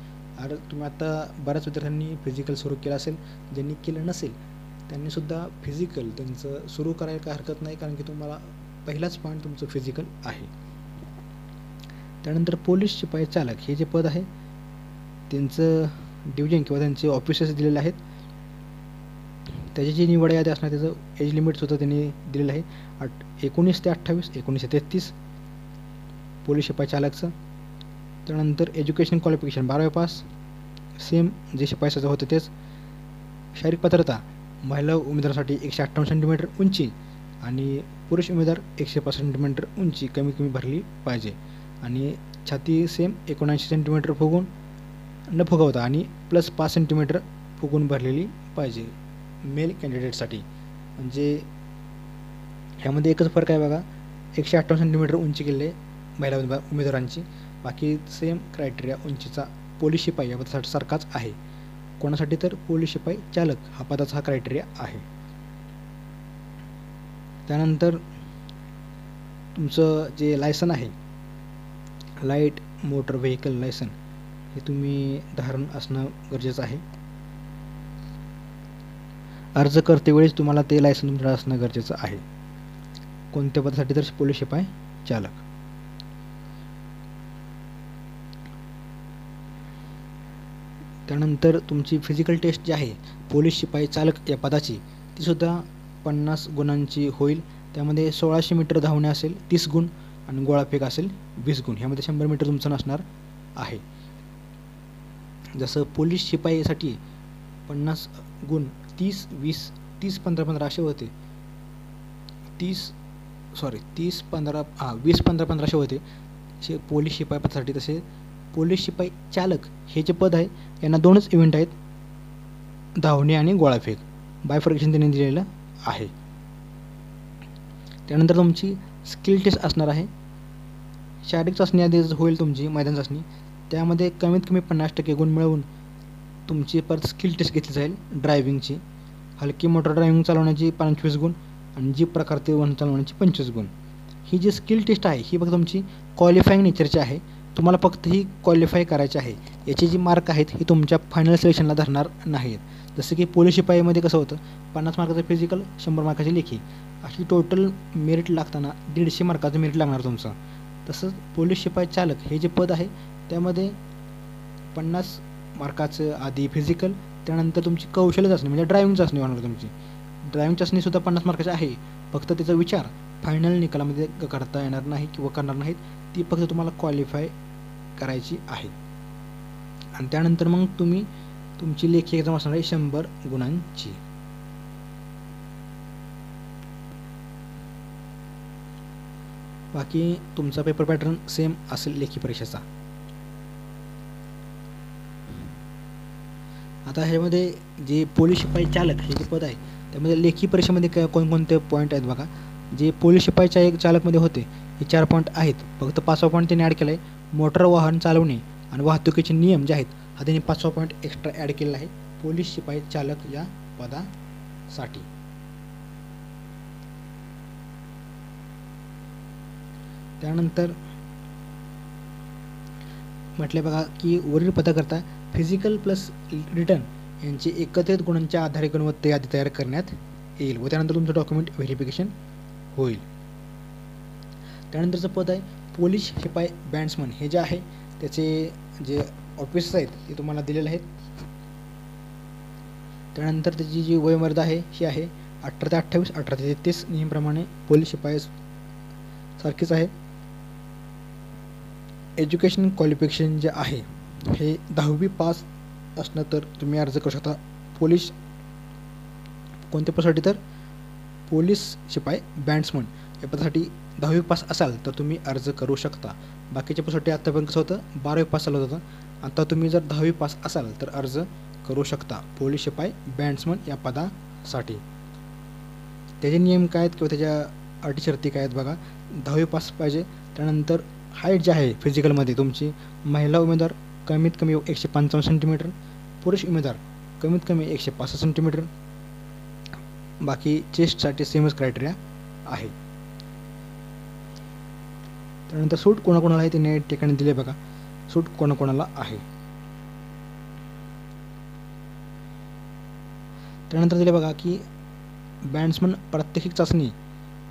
तुम्ही आता बऱ्याच विद्यार्थ्यांनी फिजिकल सुरू केलं असेल, ज्यांनी केलं नसेल त्यांनीसुद्धा फिजिकल त्यांचं सुरू करायला काय हरकत नाही, कारण की तुम्हाला पहिलाच पॉईंट तुमचं फिजिकल आहे. त्यानंतर पोलीस शिपाई चालक हे जे पद आहे त्यांचं डिव्हिजन किंवा त्यांचे ऑफिसेस दिलेले आहेत. त्याची जी निवड यादी असणार त्याचं एज लिमिटसुद्धा त्यांनी दिलेलं आहे. 19 ते 28, 19 ते 33 पोलीस शिपाई चालकचं. त्यानंतर एज्युकेशन क्वालिफिकेशन 12वी पास, सेम जे शिपाईचं होतं तेच. शारीरिक पात्रता महिला उमेदवारासाठी 158 सेंटीमीटर उंची आणि पुरुष उमेदवार 105 सेंटीमीटर उंची कमी भरली पाहिजे. आणि छाती सेम 79 सेंटीमीटर फुगून न फुगवता आणि +5 सेंटीमीटर फुगून भरलेली पाहिजे मेल कॅन्डिडेटसाठी. म्हणजे ह्यामध्ये एकच फरक आहे बघा, 158 सेंटीमीटर उंची केली आहे महिला उमेदवारांची, बाकी सेम क्रायटेरिया उंचीचा पोलीस शिपाई या पदासाठी सारखाच आहे. कोणासाठी तर पोलीस शिपाई चालक हा पदाचा हा क्रायटेरिया आहे. त्यानंतर तुमचं जे लायसन आहे लाईट मोटर व्हेकल लायसन हे तुम्ही धारण असणं गरजेचं आहे. अर्ज करतेवेळेस तुम्हाला ते लायसन तुमच्याकडे असणं गरजेचं आहे. कोणत्या पदासाठी तर पोलीस शिपाई चालक. त्यानंतर तुमची फिजिकल टेस्ट जी आहे पोलीस शिपाई चालक या पदाची तीसुद्धा 50 गुणांची होईल. त्यामध्ये 1600 मीटर धावणे असेल 30 गुण आणि गोळाफेक असेल 20 गुण. ह्यामध्ये 100 मीटर तुमचं नसणार आहे. जसं पोलीस शिपाईसाठी 50 गुण 30, 20 30-15-15 असे होते. 20-15-15 असे होते पोलीस शिपाई पदासाठी. तसे पोलीस शिपाई चालक हे जे पद आहे यांना 2च इव्हेंट आहेत, धावणे आणि गोळाफेक. बायफर्केशन त्यांनी दिलेलं आहे. त्यानंतर तुमची स्किल टेस्ट असणार आहे. शारीरिक चाचणी आधी होईल तुमची मैदान चाचणी, त्यामध्ये कमीत कमी 50% गुण मिळवून तुमची परत स्किल टेस्ट घेतली जाईल. ड्रायव्हिंगची, हलकी मोटर ड्रायव्हिंग चालवण्याची 25 गुण आणि जीप प्रकारचे वाहन चालवण्याची 25 गुण. ही जी स्किल टेस्ट आहे ही फक्त तुमची क्वालिफाईंग नेचरची आहे. तुम्हाला फक्त ही क्वालिफाय करायची आहे. याची जी मार्क आहेत ही तुमच्या फायनल सिलेक्शनला धरणार नाहीत. जसं की पोलीस शिपाईमध्ये कसं होतं, 50 मार्काचं फिजिकल, 100 मार्काची लेखी, अशी टोटल मेरिट लागताना 150 मार्काचं मेरिट लागणार तुमचं. तसंच पोलीस शिपाई चालक हे जे पद आहे त्यामध्ये 50 मार्काचं आधी फिजिकल, त्यानंतर तुमची कौशल्य चाचणी म्हणजे ड्रायव्हिंग चाचणी होणार तुमची. ड्रायव्हिंग चाचणीसुद्धा 50 मार्काची आहे. फक्त त्याचा विचार फायनल निकालामध्ये करता येणार नाही किंवा करणार नाहीत. ती फक्त तुम्हाला क्वालिफाय करायची आहे. आणि त्यानंतर मग तुम्ही तुमची लेखी एक्झाम असणार आहे 100 गुणांची. बाकी तुमचा पेपर पॅटर्न सेम असेल लेखी परीक्षेचा. आता ह्यामध्ये जे पोलीस शिपाई चालक हे जे पद आहे त्यामध्ये लेखी परीक्षेमध्ये कोणकोणते पॉईंट आहेत बघा. जे पोलीस शिपाई चालकमध्ये होते हे 4 पॉईंट आहेत. फक्त 5वा पॉईंट त्यांनी ॲड केला आहे. मोटर वाहन चालवणे आणि वाहतुकीचे नियम जे आहेत हा त्यांनी 5वा पॉईंट एक्स्ट्रा ॲड केलेला आहे पोलीस शिपाई चालक या पदासाठी. त्यानंतर म्हटले बघा की वरील पदाकरता फिजिकल प्लस रिटर्न यांची एकत्रित गुणांच्या आधारे गुणवत्ता यादी तयार करण्यात येईल व त्यानंतर तुमचं डॉक्युमेंट व्हेरिफिकेशन होईल. त्यानंतरचं पद आहे पोलीस शिपाई बँड्समन. हे जे आहे त्याचे जे ऑफिसर्स आहेत ते तुम्हाला दिलेले आहेत. त्यानंतर त्याची जी वयोमर्यादा आहे ही आहे 18 ते 28, 18 ते 33 नेहमीप्रमाणे पोलीस शिपाई सारखीच आहे. एज्युकेशन क्वालिफिकेशन जे आहे हे 10वी पास असणं तर तुम्ही अर्ज करू शकता. पोलीस कोणत्या पदासाठी तर पोलीस शिपाई बँड्समन या पदासाठी 10वी पास असाल तर तुम्ही अर्ज करू शकता. बाकीच्या पदासाठी आत्तापर्यंत कसं होतं 12वी पास चालत होतं. आता तुम्ही जर 10वी पास असाल तर अर्ज करू शकता पोलीस शिपाई बँड्समन या पदासाठी. त्याचे नियम काय आहेत किंवा त्याच्या अटी शर्ती काय आहेत बघा. 10वी पास पाहिजे. त्यानंतर हाईट जी आहे फिजिकलमध्ये तुमची महिला उमेदवार कमीत कमी 155 सेंटीमीटर, पुरुष उमेदवार कमीत कमी 165 सेंटीमीटर. बाकी चेस्टसाठी सेमच क्रायटेरिया आहे. त्यानंतर सूट कोणाकोणाला आहे त्यांनी ठिकाणी दिले बघा. सूट कोणाकोणाला आहे. त्यानंतर दिले बघा की बँड्समन प्रात्यक्षिक चाचणी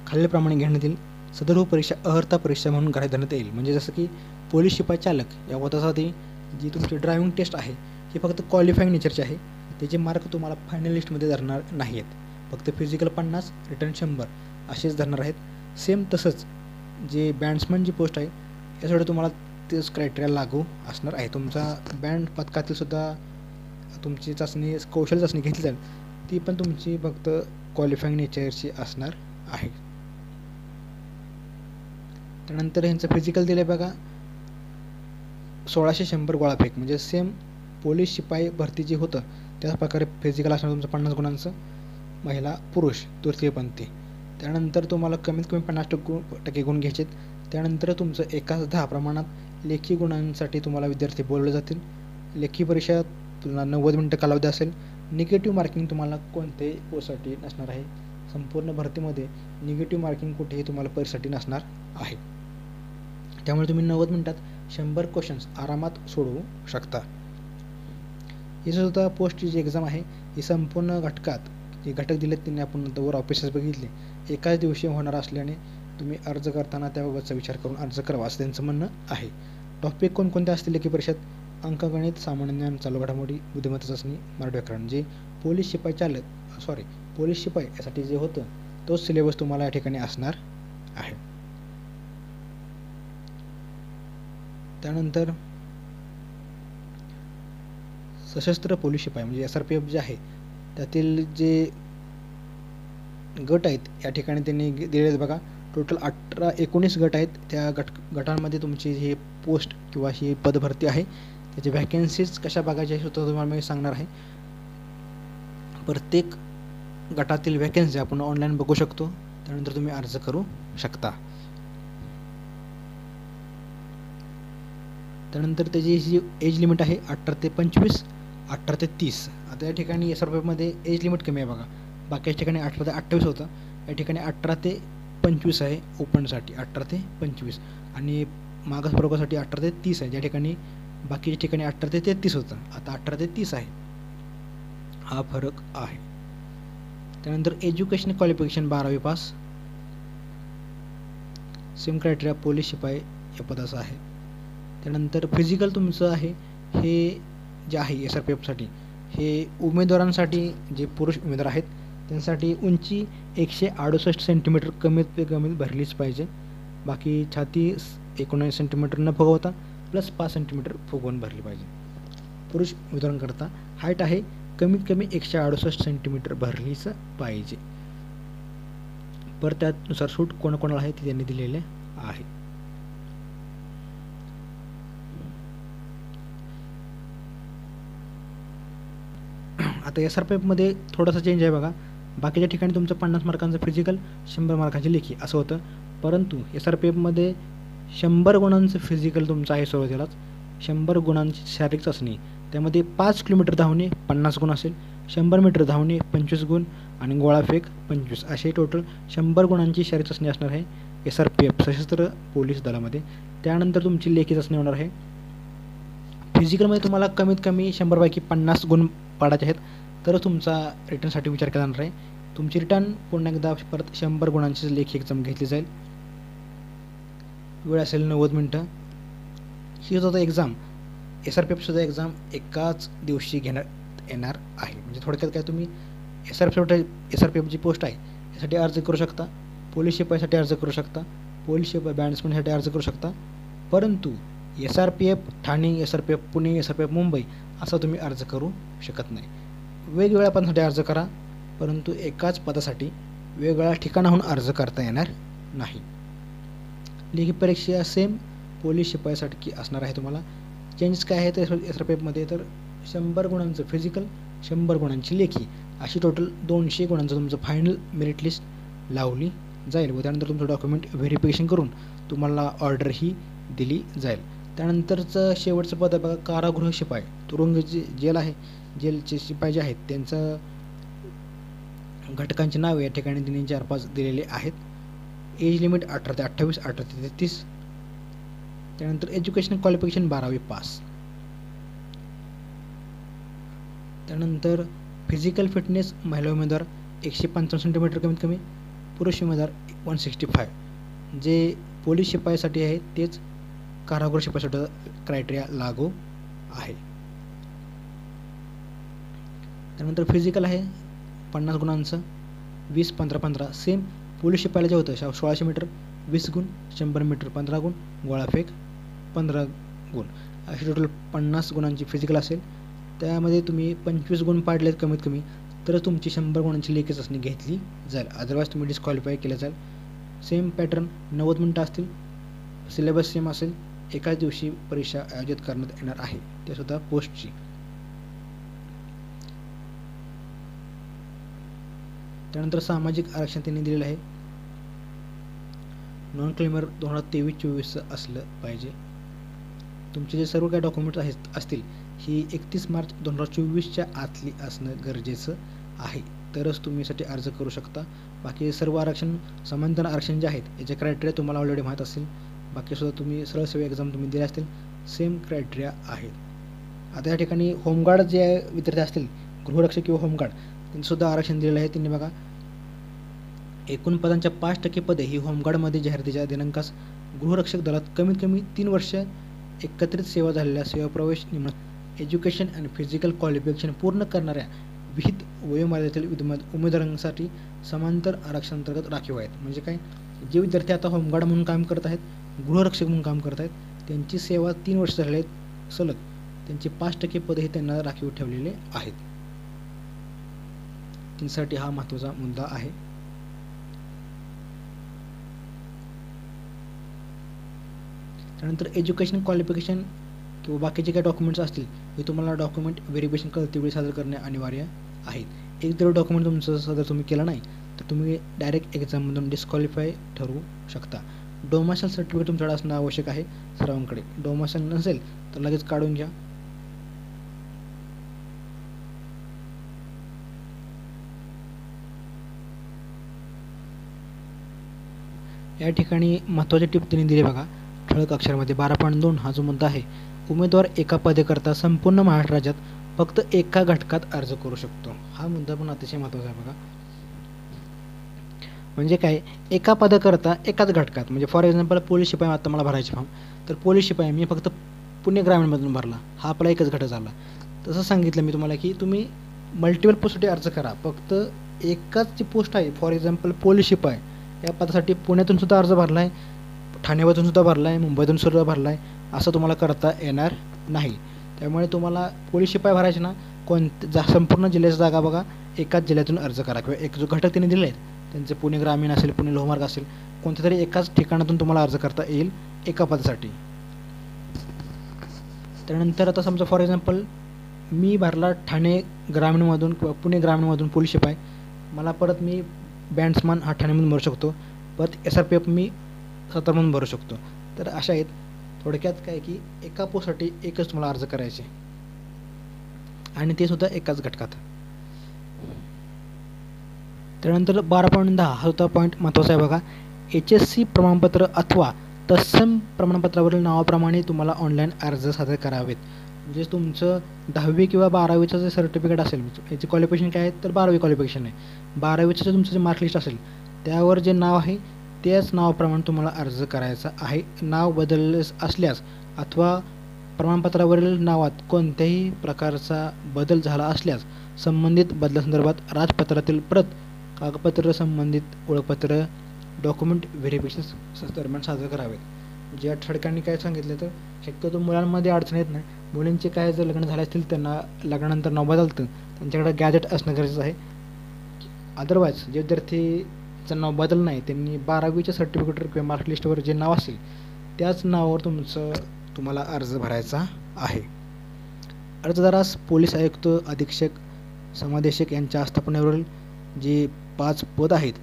खालीलप्रमाणे घेण्यात येईल. सदर परीक्षा अर्हता परीक्षा म्हणून गृहीत धरण्यात येईल. म्हणजे जसं की पोलीस शिपाई चालक या पदासाठी जी तुमची ड्रायव्हिंग टेस्ट आहे ही फक्त क्वालिफाईंग नेचरची आहे. त्याचे मार्क तुम्हाला फायनल लिस्टमध्ये धरणार नाही आहेत. फक्त फिजिकल 50, रिटर्न 100 असेच धरणार आहेत. सेम तसंच जे बँड्समन जी पोस्ट आहे यासाठी तुम्हाला तेच क्रायटेरिया लागू असणार आहे. तुमचा बँड पथकातील सुद्धा तुमची चाचणी कौशल्य चाचणी घेतली जाईल ती पण तुमची फक्त क्वालिफाईंग नेचरची असणार आहे. त्यानंतर ह्यांचं फिजिकल दिलं आहे बघा 1600 गोळाफेक. म्हणजे सेम पोलीस शिपाई भरती जी होतं त्याच प्रकारे फिजिकल असणार तुमचं 50 गुणांचं, महिला पुरुष तृतीयपंथी. त्यानंतर तुम्हाला कमीत कमी 50% गुण घ्यायचे. त्यानंतर तुमचं 1:10 प्रमाणात लेखी गुणांसाठी तुम्हाला विद्यार्थी बोलवले जातील. लेखी परीक्षा तुला 90 मिनिटं कालावधी असेल. निगेटिव्ह मार्किंग तुम्हाला कोणत्याही पोस्टसाठी नसणार आहे. संपूर्ण भरतीमध्ये निगेटिव्ह मार्किंग कुठेही तुम्हाला परीक्षेसाठी नसणार आहे. त्यामुळे तुम्ही 90 मिनिटात 100 क्वेश्चन्स आरामात सोडवू शकता. ही सुद्धा पोस्टची जी एक्झाम आहे ही संपूर्ण घटकात जे घटक दिलेत त्यांनी आपण वर ऑफिसर्स बघितले एकाच दिवशी होणार असल्याने तुम्ही अर्ज करताना त्याबाबतचा विचार करून अर्ज करावा असं त्यांचं म्हणणं आहे. टॉपिक कोणकोणते असतील लेखी परीक्षेत? अंकगणित, सामान्य ज्ञान, चालू घडामोडी, बुद्धिमत्ता चाचणी, मराठी व्याकरण. जे पोलीस शिपाई यासाठी जे होतं तोच सिलेबस तुम्हाला या ठिकाणी असणार आहे. त्यानंतर सशस्त्र पोलीस शिपाई म्हणजे SRPF जे आहे त्यातील जे गट आहेत या ठिकाणी त्यांनी दिलेले आहेत बघा. टोटल 19 गट आहेत. त्या गटांमध्ये तुमची ही पोस्ट किंवा ही पदभरती आहे, त्याची व्हॅकन्सीज कशा बघायच्या हे सुद्धा तुम्हाला मी सांगणार आहे. प्रत्येक गटातील व्हॅकन्सी आपण ऑनलाईन बघू शकतो, त्यानंतर तुम्ही अर्ज करू शकता. त्यानंतर त्याची जी एज लिमिट आहे 18 ते 25, 18 ते 30. आता या ठिकाणी SRPमध्ये एज लिमिट कमी आहे बघा. बाकी ठिकाणी 18 ते 28 होतं, या ठिकाणी 18 ते 25 आहे. ओपनसाठी 18 ते 25 आणि मागास प्रवर्गासाठी 18 ते 30 आहे. ज्या ठिकाणी बाकीच्या ठिकाणी 18 ते 33 होतं, आता 18 ते 30 आहे. हा फरक आहे. त्यानंतर एज्युकेशन क्वालिफिकेशन 12वी पास. सेम क्रायटेरिया पोलीस शिपाई या पदाचा आहे. त्यानंतर फिजिकल तुमचं आहे हे जे आहे SRPFसाठी, हे उमेदवारांसाठी जे पुरुष उमेदवार आहेत त्यांसाठी उंची 168 सेंटीमीटर कमीत कमी भरलीच पाहिजे. बाकी छाती 19 सेंटीमीटर न फुगवता प्लस 5 सेंटीमीटर फुगवून भरली पाहिजे. पुरुष उमेदवारांकरता हाईट आहे कमीत कमी 168 सेंटीमीटर भरलीच पाहिजे. पर त्यानुसार सूट कोणाकोणाला आहे ते त्यांनी दिलेले आहे. आता SRPFमध्ये थोडासा चेंज आहे बघा. बाकीच्या ठिकाणी तुमचं 50 मार्कांचं फिजिकल, 100 मार्कांची लेखी असं होतं, परंतु SRPFमध्ये 100 गुणांचं फिजिकल तुमचं आहे सुरुवातीलाच. 100 गुणांची शारीरिक चाचणी, त्यामध्ये 5 किलोमीटर धावणे 50 गुण असेल, 100 मीटर धावणे 25 गुण आणि गोळाफेक 25, असे टोटल 100 गुणांची शारीरिक चाचणी असणार आहे SRPF सशस्त्र पोलीस दलामध्ये. त्यानंतर तुमची लेखी चाचणी होणार आहे. फिजिकलमध्ये तुम्हाला कमीत कमी 100 पैकी 50 गुण पाडायचे आहेत, तर तुमचा रिटर्नसाठी विचार केला जाणार आहे. तुमची रिटर्न पुन्हा एकदा परत 100 गुणांची लेखी एक्झाम घेतली जाईल. वेळ असेल 90 मिनटं. ही सुद्धा एक्झाम SRPFसुद्धा एक्झाम एकाच दिवशी घेण्यात येणार आहे. म्हणजे थोडक्यात काय, तुम्ही SRPF जी पोस्ट आहे यासाठी अर्ज करू शकता, पोलीस शिपाईसाठी अर्ज करू शकता, पोलीस शिपाई बॅट्समनसाठी अर्ज करू शकता, परंतु SRPF Thane, SRPF Pune, SRPF Mumbai असा तुम्ही अर्ज करू शकत नाही. वेगवेगळ्या पदासाठी अर्ज करा, परंतु एकाच पदासाठी वेगवेगळ्या ठिकाणाहून अर्ज करता येणार नाही. लेखी परीक्षा सेम पोलीस शिपाईसाठी असणार आहे. तुम्हाला चेंजेस काय आहे तर SRPFमध्ये तर 100 गुणांचं फिजिकल, 100 गुणांची लेखी, अशी टोटल 200 गुणांचं तुमचं फायनल मेरिट लिस्ट लावली जाईल व त्यानंतर तुमचं डॉक्युमेंट व्हेरिफिकेशन करून तुम्हाला ऑर्डर ही दिली जाईल. त्यानंतरचं शेवटचं पद आहे बघा, कारागृह शिपाई. तुरुंग जेल आहे, जेलचे शिपाई जे आहेत त्यांचं घटकांची नावे या ठिकाणी त्यांनी 4-5 दिलेले आहेत. एज लिमिट 18 ते 28, 18 ते 33. त्यानंतर एज्युकेशन क्वालिफिकेशन 12वी पास. त्यानंतर फिजिकल फिटनेस महिला उमेदवार 155 सेंटीमीटर कमीत कमी, पुरुष उमेदवार 165. जे पोलीस शिपाईसाठी आहे तेच कारागृह शिपाईसाठी क्रायटेरिया लागू आहे. त्यानंतर फिजिकल आहे 50 गुणांचं, 20, 15, 15 सेम पोलीस शिपाईला जे होतं 1600 मीटर 20 गुण, 100 मीटर 15 गुण, गोळाफेक 15 गुण, अशी टोटल 50 गुणांची फिजिकल असेल. त्यामध्ये तुम्ही 25 गुण पाडलेत कमीत कमी तर तुमची 100 गुणांची लेखी चाचणी घेतली जाईल, अदरवाईज तुम्ही डिस्क्वालिफाय केलं जाईल. सेम पॅटर्न 90 मिनटं असतील, सिलेबस सेम असेल, एकाच दिवशी परीक्षा आयोजित करण्यात येणार आहे, ते सुद्धा पोस्टची. त्यानंतर सामाजिक आरक्षण त्यांनी दिलेलं आहे. नॉन क्लेमर 2023-24 असलं पाहिजे. तुमचे जे सर्व काही डॉक्युमेंट्स असतील ही 31 मार्च 2024च्या आतली असणं गरजेचं आहे, तरच तुम्ही यासाठी अर्ज करू शकता. बाकी सर्व आरक्षण, समांतर आरक्षण जे आहेत याचे क्रायटेरिया तुम्हाला ऑलरेडी माहीत असतील. बाकीसुद्धा तुम्ही सरळ सेवा एक्झाम तुम्ही दिल्या असतील, सेम क्रायटेरिया आहेत. आता या ठिकाणी होमगार्ड जे विद्यार्थी असतील, गृहरक्षक किंवा होमगार्ड, त्यांचंसुद्धा आरक्षण दिलेलं आहे. त्यांनी बघा एकूण पदांच्या 5% पदे ही होमगार्डमध्ये जाहिरातीच्या दिनांकास गृहरक्षक दलात कमीत कमी 3 वर्ष एकत्रित सेवा झालेल्या सेवा प्रवेश नियमात एज्युकेशन आणि फिजिकल क्वालिफिकेशन पूर्ण करणाऱ्या विहित वयोमर्यादेतील उमेदवारांसाठी समांतर आरक्षणांतर्गत राखीव आहेत. म्हणजे काय, जे विद्यार्थी आता होमगार्ड म्हणून काम करत आहेत, गृहरक्षक म्हणून काम करत आहेत, त्यांची सेवा 3 वर्ष झालेली आहेत सलग, त्यांचे 5% पदे हे त्यांना राखीव ठेवलेले आहेत. त्यांच्यासाठी हा महत्त्वाचा मुद्दा आहे. त्यानंतर एज्युकेशन क्वालिफिकेशन किंवा बाकीचे काही डॉक्युमेंट्स असतील हे तुम्हाला डॉक्युमेंट व्हेरिफिकेशन करतेवेळी सादर करणे अनिवार्य आहे. एक जर डॉक्युमेंट तुमचं सादर तुम्ही केलं नाही तर तुम्ही डायरेक्ट एक्झाममधून डिस्क्वालिफाय ठरवू शकता. डोमासाईल सर्टिफिकेट तुमच्याकडे असणं आवश्यक आहे सर्वांकडे. डोमासाईल नसेल तर लगेच काढून घ्या. या ठिकाणी महत्त्वाची टिप त्यांनी दिली बघा ठळक अक्षरामध्ये 12.2 हा जो मुद्दा आहे, उमेदवार एका पदेकरता संपूर्ण महाराष्ट्र राज्यात फक्त एका घटकात अर्ज करू शकतो. हा मुद्दा पण अतिशय महत्त्वाचा आहे बघा. म्हणजे काय, एका पदाकरता एकाच घटकात, म्हणजे फॉर एक्झाम्पल पोलीस शिपाई आता मला भरायचे फॉर्म, तर पोलीस शिपाई मी फक्त पुणे ग्रामीणमधून भरला, हा आपला एकच घटक झाला. तसं सांगितलं मी तुम्हाला की तुम्ही मल्टिपल पोस्टसाठी अर्ज करा, फक्त एकाच जी पोस्ट आहे फॉर एक्झाम्पल पोलीस शिपाई या पदासाठी पुण्यातून सुद्धा अर्ज भरला आहे, ठाण्यामधून सुद्धा भरला आहे, मुंबईतून सुद्धा भरला आहे, असं तुम्हाला करता येणार नाही. त्यामुळे तुम्हाला पोलीस शिपाई भरायचे ना, संपूर्ण जिल्ह्याची जागा बघा एकाच जिल्ह्यातून अर्ज करा, किंवा एक जो घटक त्यांनी दिले आहेत त्यांचे पुणे ग्रामीण असेल, पुणे लोहमार्ग असेल, कोणत्या तरी एकाच ठिकाणातून तुम्हाला अर्ज करता येईल एका पदासाठी. त्यानंतर आता समजा फॉर एक्झाम्पल मी भरला ठाणे ग्रामीणमधून किंवा पुणे ग्रामीणमधून पोलीस शिपाई, मला परत मी बँड्समन हा ठाणेमधून भरू शकतो, परत SRPF मी सातारमधून भरू शकतो. तर अशा आहेत. थोडक्यात काय की एका पोस्टसाठी एकच तुम्हाला अर्ज करायचे आणि ते सुद्धा एकाच घटकात. त्यानंतर 12.10 हा होता पॉईंट महत्त्वाचा आहे बघा. HSC प्रमाणपत्र अथवा तत्सम प्रमाणपत्रावरील नावाप्रमाणे तुम्हाला ऑनलाईन अर्ज सादर करावेत. म्हणजे तुमचं 10वी किंवा 12वीचं जे सर्टिफिकेट असेल, याची क्वालिफिकेशन काय आहे तर 12वी क्वालिफिकेशन आहे, 12वीचं जे तुमचं जे मार्कलिस्ट असेल त्यावर जे नाव आहे त्याच नावाप्रमाणे तुम्हाला अर्ज करायचा आहे. नाव बदलले असल्यास अथवा प्रमाणपत्रावरील नावात कोणत्याही प्रकारचा बदल झाला असल्यास संबंधित बदलासंदर्भात राजपत्रातील प्रत, कागदपत्र, संबंधित ओळखपत्र, डॉक्युमेंट व्हेरिफिकेशन दरम्यान सादर करावेत. ज्या ठिकाणी काय सांगितलं तर शक्यतो मुलांमध्ये अडचण येत नाही. मुलींचे काय जर लग्न झाले असतील त्यांना लग्नानंतर नाव बदलतं, त्यांच्याकडे गॅजेट असणं गरजेचं आहे. अदरवाईज जे विद्यार्थीचं नाव बदल नाही त्यांनी 12वीच्या सर्टिफिकेटवर किंवा मार्कलिस्टवर जे नाव असेल त्याच नावावर तुम्हाला अर्ज भरायचा आहे. अर्जदारास पोलीस आयुक्त, अधीक्षक, समादेशक यांच्या आस्थापनेवरील जे 5 पद आहेत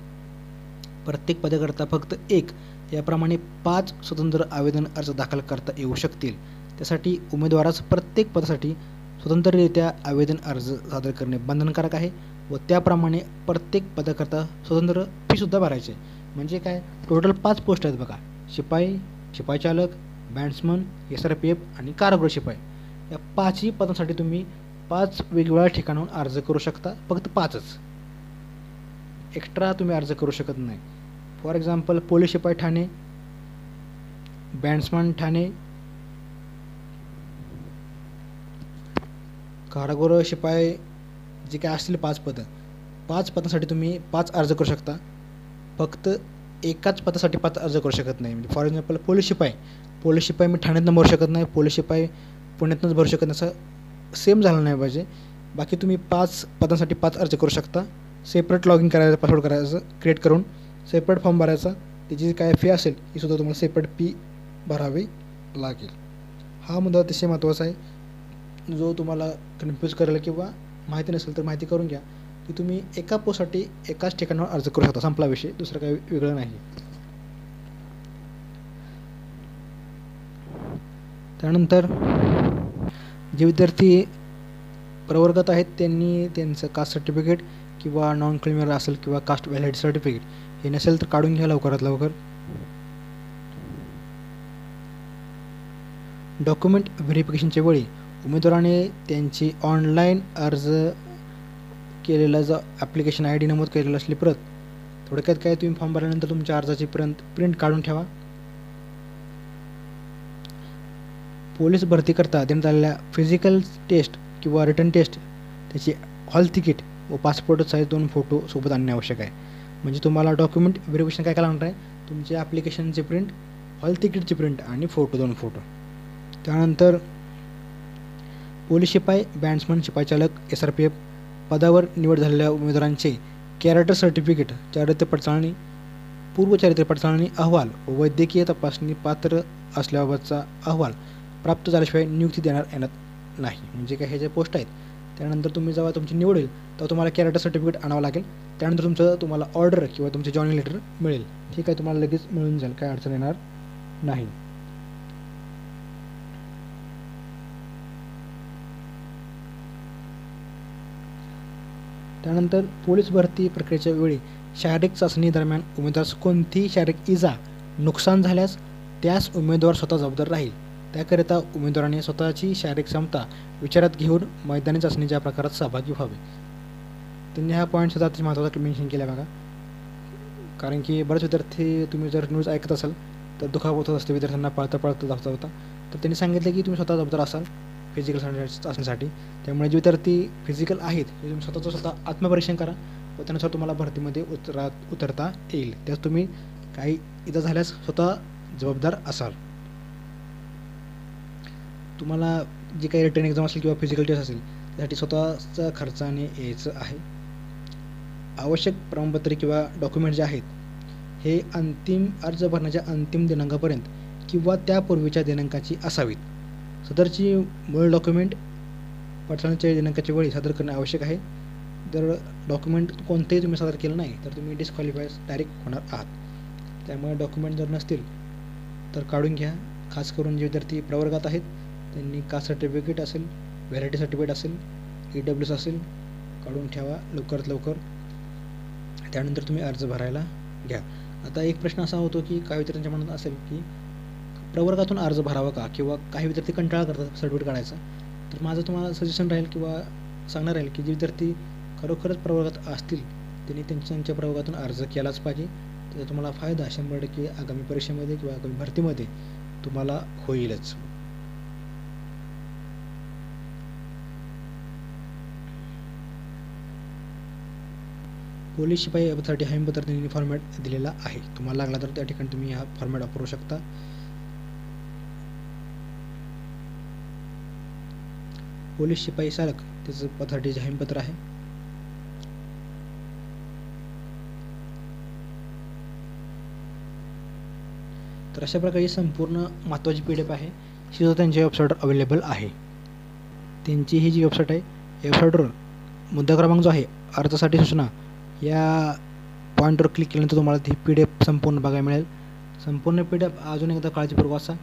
प्रत्येक पदाकरता फक्त एक याप्रमाणे 5 स्वतंत्र आवेदन अर्ज दाखल करता येऊ शकतील. त्यासाठी उमेदवारास प्रत्येक पदासाठी स्वतंत्ररित्या आवेदन अर्ज सादर करणे बंधनकारक आहे व त्याप्रमाणे प्रत्येक पदाकरता स्वतंत्र फीसुद्धा भरायचे. म्हणजे काय, टोटल 5 पोस्ट आहेत बघा, शिपाई, शिपाई चालक, बँड्समन, SRPF आणि कारागृह शिपाई. या 5ही पदांसाठी तुम्ही 5 वेगवेगळ्या ठिकाणाहून अर्ज करू शकता, फक्त 5च, एक्स्ट्रा तुम्ही अर्ज करू शकत नाही. फॉर एक्झाम्पल पोलीस शिपाई ठाणे, बँड्समन ठाणे, कारागृह शिपाई जे काय असतील 5 पदं, 5 पदांसाठी तुम्ही 5 अर्ज करू शकता, फक्त एकाच पदासाठी 5 अर्ज करू शकत नाही. म्हणजे फॉर एक्झाम्पल पोलीस शिपाई मी ठाण्यातनं भरू शकत नाही, पोलीस शिपाई पुण्यातनंच भरू शकत नाही, असं सेम झालं नाही पाहिजे. बाकी तुम्ही 5 पदांसाठी 5 अर्ज करू शकता. सेपरेट लॉगिन करायचं, पासवर्ड करायचं क्रिएट करून सेपरेट फॉर्म भरायचा, त्याची काय फी असेल ही सुद्धा तुम्हाला सेपरेट फी भरावी लागेल. हा मुद्दा अतिशय महत्त्वाचा आहे, जो तुम्हाला कन्फ्यूज करेल किंवा माहिती नसेल तर माहिती करून घ्या की तुम्ही एका पोस्टसाठी एकाच ठिकाणावर अर्ज करू शकता, संपला विषय, दुसरं काही वेगळं नाही. त्यानंतर जे विद्यार्थी प्रवर्गात आहेत त्यांनी त्यांचं कास्ट सर्टिफिकेट किंवा नॉन क्रिमिनल असेल किंवा कास्ट व्हॅलिडिटी सर्टिफिकेट हे नसेल तर काढून घ्या लवकरात लवकर. डॉक्युमेंट व्हेरिफिकेशनच्या वेळी उमेदवाराने त्यांची ऑनलाईन अर्ज केलेला जो ॲप्लिकेशन ID नमूद केलेला असली प्रत, थोडक्यात काय, तुम्ही फॉर्म भरल्यानंतर तुमच्या अर्जाची प्रिंट काढून ठेवा. पोलीस भरती करता देण्यात आलेल्या फिजिकल टेस्ट किंवा रिटर्न टेस्ट त्याची हॉल तिकीट व पासपोर्ट साईज 2 फोटो सोबत आणणे आवश्यक आहे. म्हणजे तुम्हाला डॉक्युमेंट व्हेरिफिकेशन काय लागणार आहे, तुमचे ॲप्लिकेशनची प्रिंट, हॉल तिकीटची प्रिंट आणि 2 फोटो. त्यानंतर पोलीस शिपाई, बँड्समन, शिपाई चालक, SRPF पदावर निवड झालेल्या उमेदवारांचे कॅरेक्टर सर्टिफिकेट, चारित्र्य पडताळणी पूर्व चारित्र्य पडताळणी अहवाल व वैद्यकीय तपासणी पात्र असल्याबाबतचा अहवाल प्राप्त झाल्याशिवाय नियुक्ती येणार नाही. म्हणजे काय हे जे पोस्ट आहेत त्यानंतर तुम्ही जेव्हा तुमची निवड होईल तेव्हा तुम्हाला कॅरेक्टर सर्टिफिकेट आणावं लागेल. त्यानंतर तुम्हाला ऑर्डर किंवा तुमचे जॉइनिंग लेटर मिळेल. ठीक आहे, तुम्हाला लगेच मिळून जाईल, काय अडचण येणार नाही. त्यानंतर पोलीस भरती प्रक्रियेच्या वेळी शारीरिक चाचणी दरम्यान उमेदवारास कोणतीही शारीरिक इजा नुकसान झाल्यास त्यास उमेदवार स्वतः जबाबदार राहील. त्याकरिता उमेदवाराने स्वतःची शारीरिक क्षमता विचारात घेऊन मैदानी चाचणीच्या प्रकारात सहभागी व्हावे. त्यांनी हा पॉईंटसुद्धा अतिशय महत्त्वाचा मेन्शन केला बघा, कारण की बरेच विद्यार्थी तुम्ही जर न्यूज ऐकत असाल तर दुखापत होत असते विद्यार्थ्यांना पळता जाता होता. तर त्यांनी सांगितलं की तुम्ही स्वतः जबाबदार असाल फिजिकल चाचणीसाठी. त्यामुळे जे विद्यार्थी फिजिकल आहेत हे तुम्ही स्वतः आत्मपरीक्षण करा व त्यानुसार तुम्हाला भरतीमध्ये उतरता येईल. त्यास तुम्ही काही इजा झाल्यास स्वतः जबाबदार असाल. तुम्हाला जे काही रिटर्न एक्झाम असेल किंवा फिजिकल टेस्ट असेल त्यासाठी स्वतःच्या खर्चाने यायचं आहे. आवश्यक प्रमाणपत्रे किंवा डॉक्युमेंट जे आहेत हे अंतिम अर्ज भरण्याच्या अंतिम दिनांकापर्यंत किंवा त्यापूर्वीच्या दिनांकाची असावीत. सदरची मूळ डॉक्युमेंट पडताळणीच्या दिनांकाच्या वेळी सादर करणे आवश्यक आहे. जर डॉक्युमेंट कोणतेही तुम्ही सादर केलं नाही तर तुम्ही डिस्क्वालिफाय डायरेक्ट होणार आहात. त्यामुळे डॉक्युमेंट जर नसतील तर काढून घ्या. खास करून जे विद्यार्थी प्रवर्गात आहेत त्यांनी कास्ट सर्टिफिकेट असेल, व्हॅलिडिटी सर्टिफिकेट असेल, EWS असेल, काढून ठेवा लवकरात लवकर. त्यानंतर तुम्ही अर्ज भरायला घ्या. आता एक प्रश्न असा होतो की काही विद्यार्थ्यांच्या मनात असेल की प्रवर्गातून अर्ज भरावा का, किंवा काही विद्यार्थी कंटाळा करतात सर्टिफिकेट काढायचा. तर माझं तुम्हाला सजेशन राहील किंवा सांगणार राहील की जे विद्यार्थी खरोखरच प्रवर्गात असतील त्यांनी त्यांच्या प्रवर्गातून अर्ज केलाच पाहिजे. त्याचा तुम्हाला फायदा 100% आगामी परीक्षेमध्ये किंवा आगामी भरतीमध्ये तुम्हाला होईलच. पोलीस शिपाई पदासाठी हमीपत्र त्यांनी फॉर्मॅट दिलेला आहे. तुम्हाला लागला तर त्या ठिकाणी तुम्ही हा फॉर्मॅट वापरू शकता. पोलीस शिपाई चालक त्याचं पदासाठी हमीपत्र आहे. तर अशा प्रकारची संपूर्ण महत्त्वाची PDF आहे. ही सुद्धा त्यांच्या वेबसाईटवर अवेलेबल आहे. त्यांची ही जी वेबसाईट आहे या वेबसाईटवर मुद्दा क्रमांक जो आहे अर्जासाठी सूचना या पॉईंटवर क्लिक केल्यानंतर तुम्हाला ती PDF संपूर्ण बघायला मिळेल. संपूर्ण PDF अजून एकदा काळजीपूर्वक वाचा.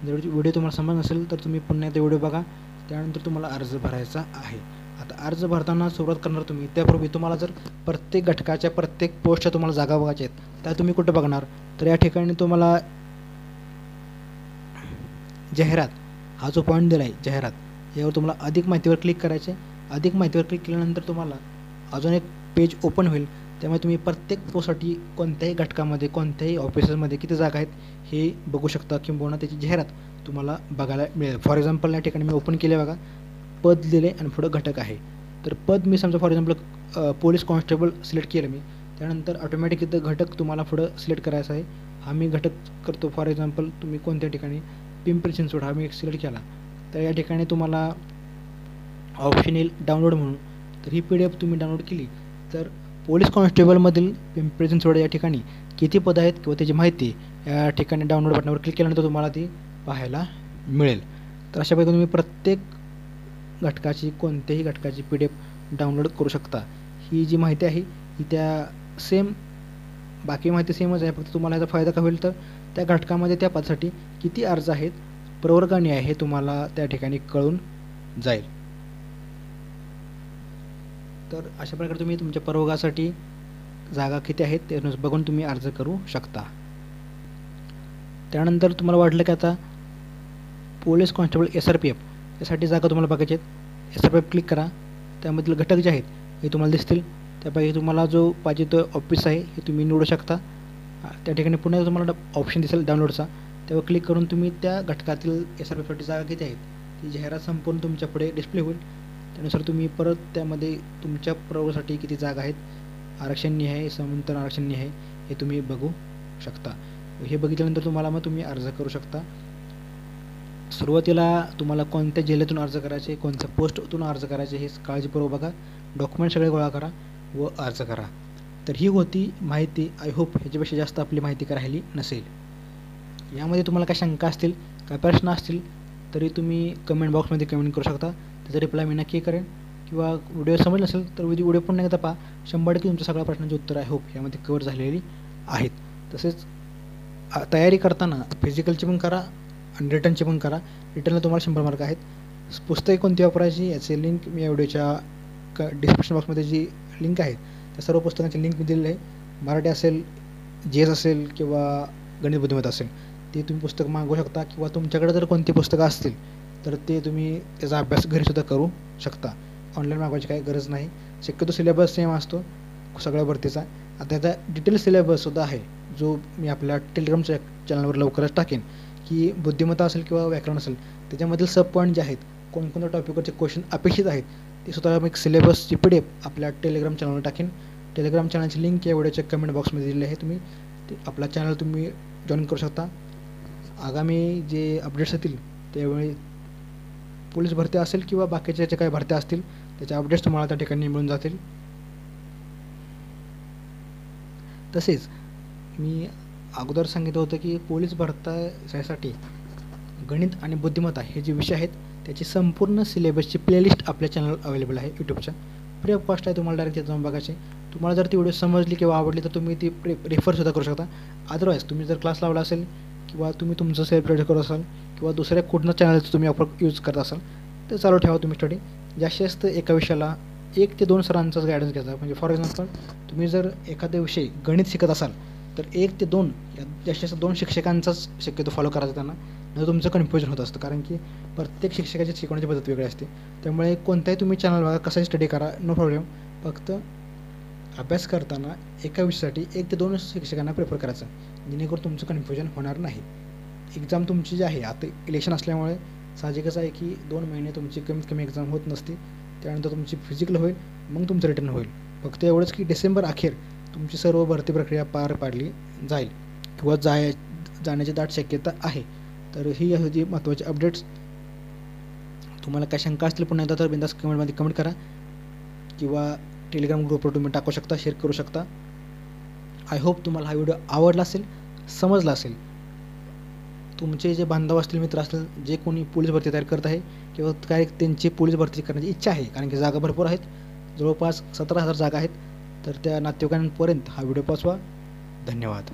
जर व्हिडिओ तुम्हाला समजत नसेल तर तुम्ही पुन्हा एकदा व्हिडिओ बघा. त्यानंतर तुम्हाला अर्ज भरायचा आहे. आता अर्ज भरताना सुरुवात करणार तुम्ही, त्यापूर्वी तुम्हाला जर प्रत्येक घटकाच्या प्रत्येक पोस्टच्या तुम्हाला जागा बघायच्या आहेत त्या तुम्ही कुठे बघणार, तर या ठिकाणी तुम्हाला जाहिरात हा जो पॉईंट दिला आहे जाहिरात, यावर तुम्हाला अधिक माहितीवर क्लिक करायचे. अधिक माहितीवर क्लिक केल्यानंतर तुम्हाला अजून एक पेज ओपन होईल. त्यामुळे तुम्ही प्रत्येक पोस्टसाठी कोणत्याही घटकामध्ये कोणत्याही ऑफिसमध्ये किती जागा आहेत हे बघू शकता, किंबहुना त्याची जाहिरात तुम्हाला बघायला मिळेल. फॉर एक्झाम्पल या ठिकाणी मी ओपन केले बघा, पद दिले आणि पुढं घटक आहे. तर पद मी समजा for example police constable select केलं मी, त्यानंतर ऑटोमॅटिक इथं घटक तुम्हाला पुढं सिलेक्ट करायचा आहे. हा मी घटक करतो. फॉर एक्झाम्पल तुम्ही कोणत्या ठिकाणी पिंपरी चिंचवड हा मी एक सिलेक्ट केला, तर या ठिकाणी तुम्हाला ऑप्शन येईल डाउनलोड म्हणून. तर ही PDF तुम्ही डाउनलोड केली तर पोलीस कॉन्स्टेबलमधील पिंपरी चिंचवड या ठिकाणी किती पद आहेत किंवा त्याची माहिती या ठिकाणी डाउनलोड बटनावर क्लिक केल्यानंतर तुम्हाला ती पाहायला मिळेल. तर अशा प्रकारे तुम्ही प्रत्येक घटकाची कोणत्याही घटकाची PDF डाउनलोड करू शकता. ही जी माहिती आहे ही त्या सेम बाकी माहिती सेमच आहे, फक्त तुम्हाला याचा फायदा का होईल तर त्या घटकामध्ये त्या पदासाठी किती अर्ज आहेत प्रवर्गाने आहे हे तुम्हाला त्या ठिकाणी कळून जाईल. तर अशा प्रकारे तुम्ही तुमच्या प्रवर्गासाठी जागा किती आहेत ते बघून तुम्ही अर्ज करू शकता. त्यानंतर तुम्हाला वाटलं की आता पोलीस कॉन्स्टेबल SRPF यासाठी जागा तुम्हाला बघायची आहेत. SRPF क्लिक करा. त्यामधील घटक जे आहेत हे तुम्हाला दिसतील. त्यापैकी तुम्हाला जो पाहिजे तो ऑफिस आहे हे तुम्ही निवडू शकता. त्या ठिकाणी पुन्हा तुम्हाला ऑप्शन दिसेल डाउनलोडचा, त्यावर क्लिक करून तुम्य त्या घटकातील SRPFसाठी जागा किती आहेत ती जाहिरात संपूर्ण तुमच्या पुढे डिस्प्ले होईल. त्यानुसार तुम्ही परत त्यामध्ये तुमच्या प्रवर्गासाठी किती जागा आहेत आरक्षणीय आहे समांतर आरक्षणीय आहे हे तुम्ही बघू शकता. हे बघितल्यानंतर तुम्हाला मग तुम्ही अर्ज करू शकता. सुरुवातीला तुम्हाला कोणत्या जिल्ह्यातून अर्ज करायचे, कोणत्या पोस्टतून अर्ज करायचे हे काळजीपूर्वक बघा. डॉक्युमेंट सगळे गोळा करा व अर्ज करा. तर ही होती माहिती. आय होप ह्याच्यापेक्षा जास्त आपली माहिती काय राहिली नसेल. यामध्ये तुम्हाला काय शंका असतील, काय प्रश्न असतील तरी तुम्ही कमेंट बॉक्समध्ये कमेंट करू शकता. त्याचा रिप्लाय मी नक्की करेन. किंवा व्हिडिओ समजला नसेल तर व्हिडिओ पुन्हा एकदा पहा. 100% तुमच्या सगळ्या प्रश्नांची उत्तर आय होप यामध्ये कव्हर झालेली आहेत. तसेच तयारी करताना फिजिकलची पण करा आणि रिटर्नची पण करा. रिटर्नला तुम्हाला 100 मार्क आहेत. पुस्तके कोणती वापरायची याचे लिंक मी या व्हिडिओच्या डिस्क्रिप्शन बॉक्समध्ये जी लिंक आहे त्या सर्व पुस्तकांची लिंक मी दिलेली आहे. मराठी असेल, GS असेल किंवा गणित बुद्धिमत्ता असेल ते तुम्ही पुस्तक मागवू शकता. किंवा तुमच्याकडे जर कोणती पुस्तकं असतील तर ते तुम्ही त्याचा अभ्यास घरीसुद्धा करू शकता. ऑनलाईन मागवायची काही गरज नाही. शक्यतो सिलेबस सेम असतो सगळ्या भरतीचा. आता त्याचा डिटेल सिलेबससुद्धा आहे जो मी आपल्या टेलिग्रामच्या चॅनलवर लवकरच टाकेन. की बुद्धिमत्ता असेल किंवा व्याकरण असेल त्याच्यामधील सब पॉईंट जे आहेत, कोणकोणत्या टॉपिकवरचे क्वेश्चन अपेक्षित आहेत ते स्वतः मी एक सिलेबसची PDF आपल्या टेलिग्राम चॅनलवर टाकेन. टेलिग्राम चॅनलची लिंक या व्हिडिओच्या कमेंट बॉक्समध्ये दिलेली आहे. तुम्ही ते आपला चॅनल तुम्ही जॉईन करू शकता. आगामी जे अपडेट्स येतील त्यावेळी पोलीस भरती असेल किंवा बाकीच्या ज्या काही भरत्या असतील त्याच्या अपडेट्स तुम्हाला त्या ठिकाणी मिळून जातील. तसेच मी अगोदर सांगितलं होतं की पोलीस भरतीसाठी गणित आणि बुद्धिमत्ता हे जे विषय आहेत त्याची संपूर्ण सिलेबसची प्लेलिस्ट आपल्या चॅनलवर अवेलेबल आहे यूट्यूबच्या. फ्री ऑफ कॉस्ट आहे. तुम्हाला डायरेक्ट जाऊन बघायचे. तुम्हाला जर ती व्हिडिओ समजली किंवा आवडली तर तुम्ही ती रेफरसुद्धा करू शकता. अदरवाईज तुम्ही जर क्लास लावला असेल किंवा तुम्ही तुमचं सेल्फ स्टडी करत असाल किंवा दुसऱ्या कुठलं चॅनलचं तुम्ही यूज करत असाल तर चालू ठेवा तुम्ही स्टडी. जास्तीत जास्त एका विषयाला 1 ते 2 सरांचाच गायडन्स घ्यायचा. म्हणजे फॉर एक्झाम्पल तुम्ही जर एखाद्या विषयी गणित शिकत असाल तर 1 ते 2 या जास्तीत जास्त 2 शिक्षकांचाच शक्यतो फॉलो करायचा त्यांना. नाही तुमचं कन्फ्युजन होत असतं कारण की प्रत्येक शिक्षकाची शिकवण्याची पद्धत वेगळी असते. त्यामुळे कोणताही तुम्ही चॅनल बघा, कसाही स्टडी करा, नो प्रॉब्लेम. फक्त अभ्यास करताना एका विषयासाठी 1 ते 2 शिक्षकांना प्रेफर करायचं जेणेकरून तुमचं कन्फ्युजन होणार नाही. एक्झाम तुमची जी आहे आता इलेक्शन असल्यामुळे साहजिकच आहे की 2 महिने तुमची कमीत कमी एक्झाम होत नसते. त्यानंतर तुमची फिजिकल होईल, मग तुमचं रिटर्न होईल. फक्त एवढंच की डिसेंबर अखेर तुमची सर्व भरती प्रक्रिया पार पाडली जाईल किंवा जाण्याची दाट शक्यता आहे. तर ही होती महत्त्वाची अपडेट्स. तुम्हाला काय शंका असतील पुन्हा एकदा तर बिंदास कमेंटमध्ये कमेंट करा किंवा टेलिग्राम ग्रुपवर तुम्ही टाकू शकता, शेअर करू शकता. आय होप तुम्हाला हा व्हिडिओ आवडला असेल, समजला असेल. तुमचे जे बांधव असतील, मित्र असतील, जे कोणी पोलीस भरती तयार करत आहे किंवा काय त्यांची पोलीस भरती करण्याची इच्छा आहे कारण की जागा भरपूर आहेत, जवळपास 17,000 जागा आहेत. तर त्या नातेवाईकांपर्यंत हा व्हिडिओ पोचवा. धन्यवाद.